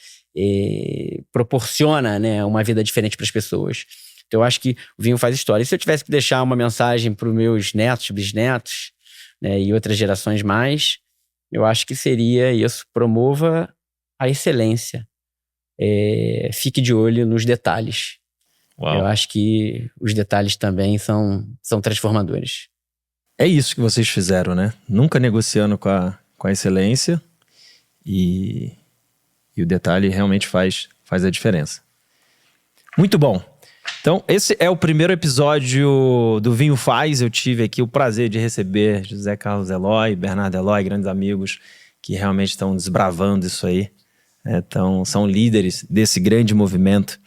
Speaker 2: proporciona, né, uma vida diferente para as pessoas. Então eu acho que o vinho faz história. E se eu tivesse que deixar uma mensagem para os meus netos, bisnetos, né, e outras gerações mais, eu acho que seria isso: promova a excelência. Fique de olho nos detalhes.
Speaker 1: Uau.
Speaker 2: Eu acho que os detalhes também são transformadores.
Speaker 1: É isso que vocês fizeram, né? Nunca negociando com a excelência, e o detalhe realmente faz a diferença. Muito bom. Então, esse é o primeiro episódio do Vinho Faz. Eu tive aqui o prazer de receber José Carlos Eloy, Bernardo Eloy, grandes amigos que realmente estão desbravando isso aí. Então, são líderes desse grande movimento.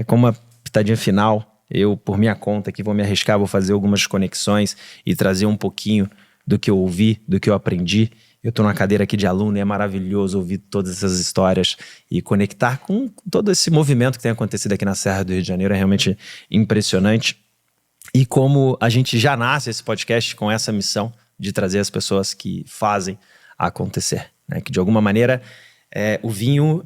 Speaker 1: Como uma pitadinha final, eu, por minha conta aqui, vou me arriscar, vou fazer algumas conexões e trazer um pouquinho do que eu ouvi, do que eu aprendi. Eu estou na cadeira aqui de aluno e é maravilhoso ouvir todas essas histórias e conectar com todo esse movimento que tem acontecido aqui na Serra do Rio de Janeiro. É realmente impressionante. E como a gente já nasce esse podcast com essa missão de trazer as pessoas que fazem acontecer, né? Que de alguma maneira o vinho,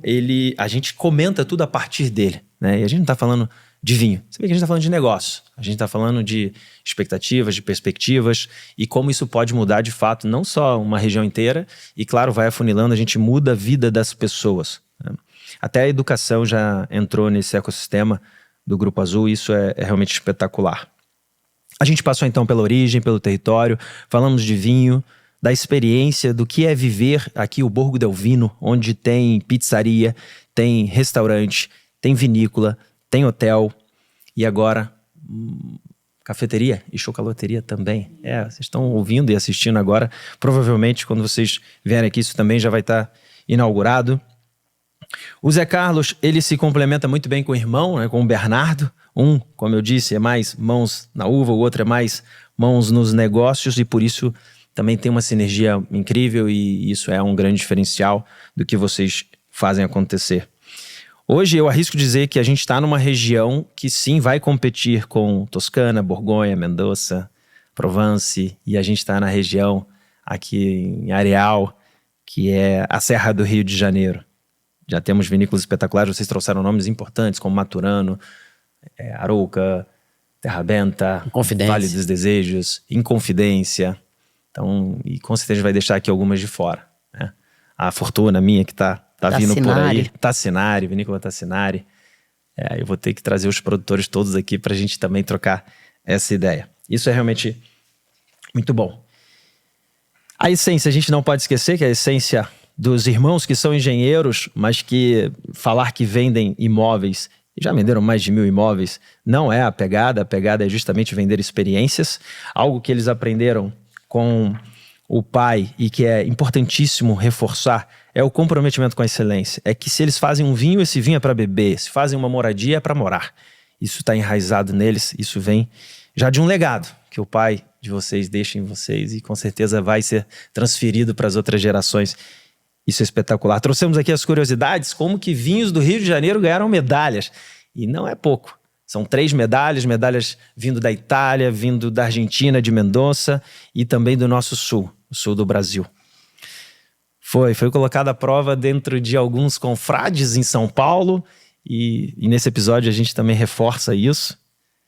Speaker 1: a gente comenta tudo a partir dele, né? E a gente não está falando de vinho, você vê que a gente está falando de negócio, a gente está falando de expectativas, de perspectivas e como isso pode mudar de fato não só uma região inteira e claro, vai afunilando, a gente muda a vida das pessoas, né? Até a educação já entrou nesse ecossistema do Grupo Azul e isso é realmente espetacular. A gente passou então pela origem, pelo território, falamos de vinho, da experiência do que é viver aqui o Borgo del Vino, onde tem pizzaria, tem restaurante, tem vinícola, tem hotel e agora cafeteria e chocolateria também. Vocês estão ouvindo e assistindo agora. Provavelmente quando vocês vierem aqui isso também já vai estar inaugurado. O Zé Carlos, ele se complementa muito bem com o irmão, né, com o Bernardo. Um, como eu disse, é mais mãos na uva, o outro é mais mãos nos negócios e por isso também tem uma sinergia incrível e isso é um grande diferencial do que vocês fazem acontecer. Hoje eu arrisco dizer que a gente está numa região que sim vai competir com Toscana, Borgonha, Mendoza, Provence e a gente está na região aqui em Areal, que é a Serra do Rio de Janeiro. Já temos vinícolas espetaculares, vocês trouxeram nomes importantes como Maturano, Arouca, Terra Benta, Vale dos Desejos, Inconfidência. Então, e com certeza vai deixar aqui algumas de fora, né? A Fortuna minha que tá vindo por aí. Tassinari, Vinícola Tassinari. Eu vou ter que trazer os produtores todos aqui pra gente também trocar essa ideia. Isso é realmente muito bom. A essência, a gente não pode esquecer que a essência dos irmãos que são engenheiros, mas que falar que vendem imóveis, já venderam mais de 1000 imóveis, não é a pegada é justamente vender experiências, algo que eles aprenderam com o pai e que é importantíssimo reforçar é o comprometimento com a excelência. É que se eles fazem um vinho, esse vinho é para beber. Se fazem uma moradia, é para morar. Isso está enraizado neles, isso vem já de um legado que o pai de vocês deixa em vocês e com certeza vai ser transferido para as outras gerações. Isso é espetacular. Trouxemos aqui as curiosidades, como que vinhos do Rio de Janeiro ganharam medalhas. E não é pouco. São 3 medalhas vindo da Itália, vindo da Argentina, de Mendoza e também do nosso sul, o sul do Brasil. Foi colocada à prova dentro de alguns confrades em São Paulo e nesse episódio a gente também reforça isso.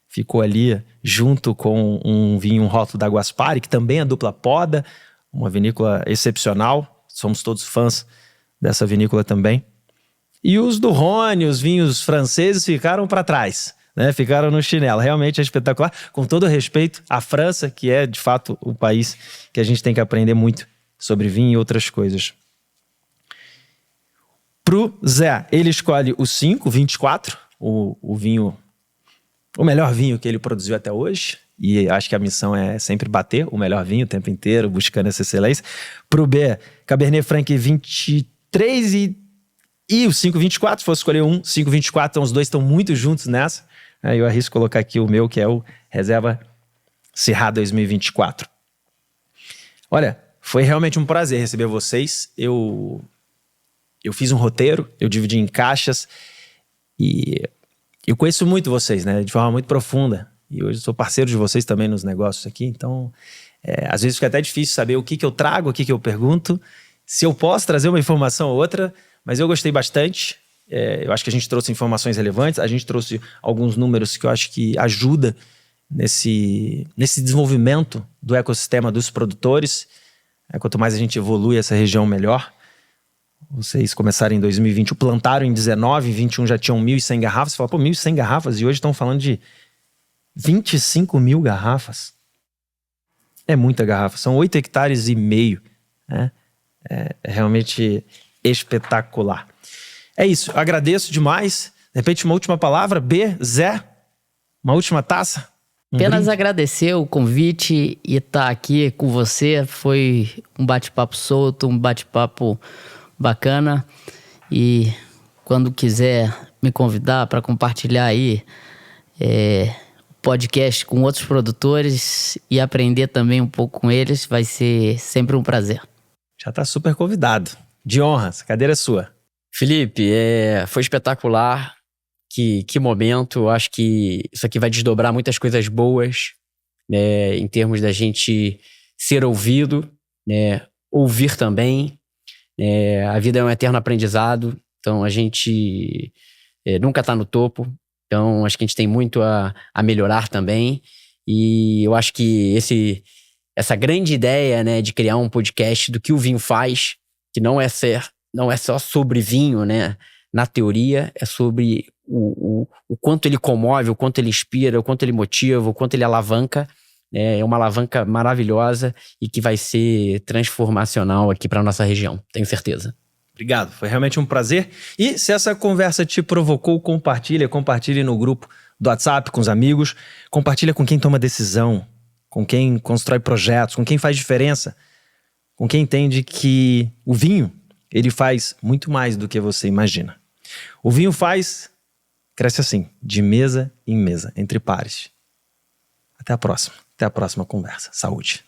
Speaker 1: Ficou ali junto com um vinho, um rótulo da Guaspari, que também é dupla poda, uma vinícola excepcional. Somos todos fãs dessa vinícola também. E os do Rhône, os vinhos franceses ficaram para trás, né? Ficaram no chinelo. Realmente é espetacular. Com todo respeito à França, que é de fato o país que a gente tem que aprender muito sobre vinho e outras coisas. Pro Zé, ele escolhe o 524, o vinho, o melhor vinho que ele produziu até hoje. E acho que a missão é sempre bater o melhor vinho o tempo inteiro, buscando essa excelência. Pro B, Cabernet Franc 23 e o 524, se fosse escolher um, 524, então os dois estão muito juntos nessa. Eu arrisco colocar aqui o meu, que é o Reserva Syrah 2024. Olha, foi realmente um prazer receber vocês. Eu fiz um roteiro, eu dividi em caixas e eu conheço muito vocês, né? De forma muito profunda. E hoje eu sou parceiro de vocês também nos negócios aqui. Então, às vezes fica até difícil saber o que eu trago, o que eu pergunto. Se eu posso trazer uma informação ou outra, mas eu gostei bastante. Eu acho que a gente trouxe informações relevantes. A gente trouxe alguns números que eu acho que ajuda nesse desenvolvimento do ecossistema dos produtores. Quanto mais a gente evolui essa região, melhor. Vocês começaram em 2020, plantaram em 19, em 21 já tinham 1.100 garrafas. Você fala, 1.100 garrafas e hoje estão falando de 25 mil garrafas. É muita garrafa, são 8,5 hectares, né? É realmente espetacular. É isso, eu agradeço demais. De repente, uma última palavra. Zé, uma última taça.
Speaker 3: Apenas agradecer o convite e estar aqui com você. Foi um bate-papo solto, um bate-papo bacana. E quando quiser me convidar para compartilhar aí podcast com outros produtores e aprender também um pouco com eles, vai ser sempre um prazer.
Speaker 1: Já está super convidado. De honra, essa cadeira é sua.
Speaker 2: Felipe, foi espetacular. Que momento. Eu acho que isso aqui vai desdobrar muitas coisas boas, né, em termos da gente ser ouvido, né, ouvir também. A vida é um eterno aprendizado, então a gente nunca está no topo. Então acho que a gente tem muito a melhorar também. E eu acho que essa grande ideia, né, de criar um podcast do que o vinho faz, que não é só sobre vinho, né? Na teoria, é sobre o quanto ele comove, o quanto ele inspira, o quanto ele motiva, o quanto ele alavanca. É uma alavanca maravilhosa e que vai ser transformacional aqui para nossa região, tenho certeza.
Speaker 1: Obrigado, foi realmente um prazer. E se essa conversa te provocou, compartilhe no grupo do WhatsApp com os amigos, compartilha com quem toma decisão, com quem constrói projetos, com quem faz diferença, com quem entende que o vinho, ele faz muito mais do que você imagina. O vinho cresce assim, de mesa em mesa, entre pares. Até a próxima conversa. Saúde.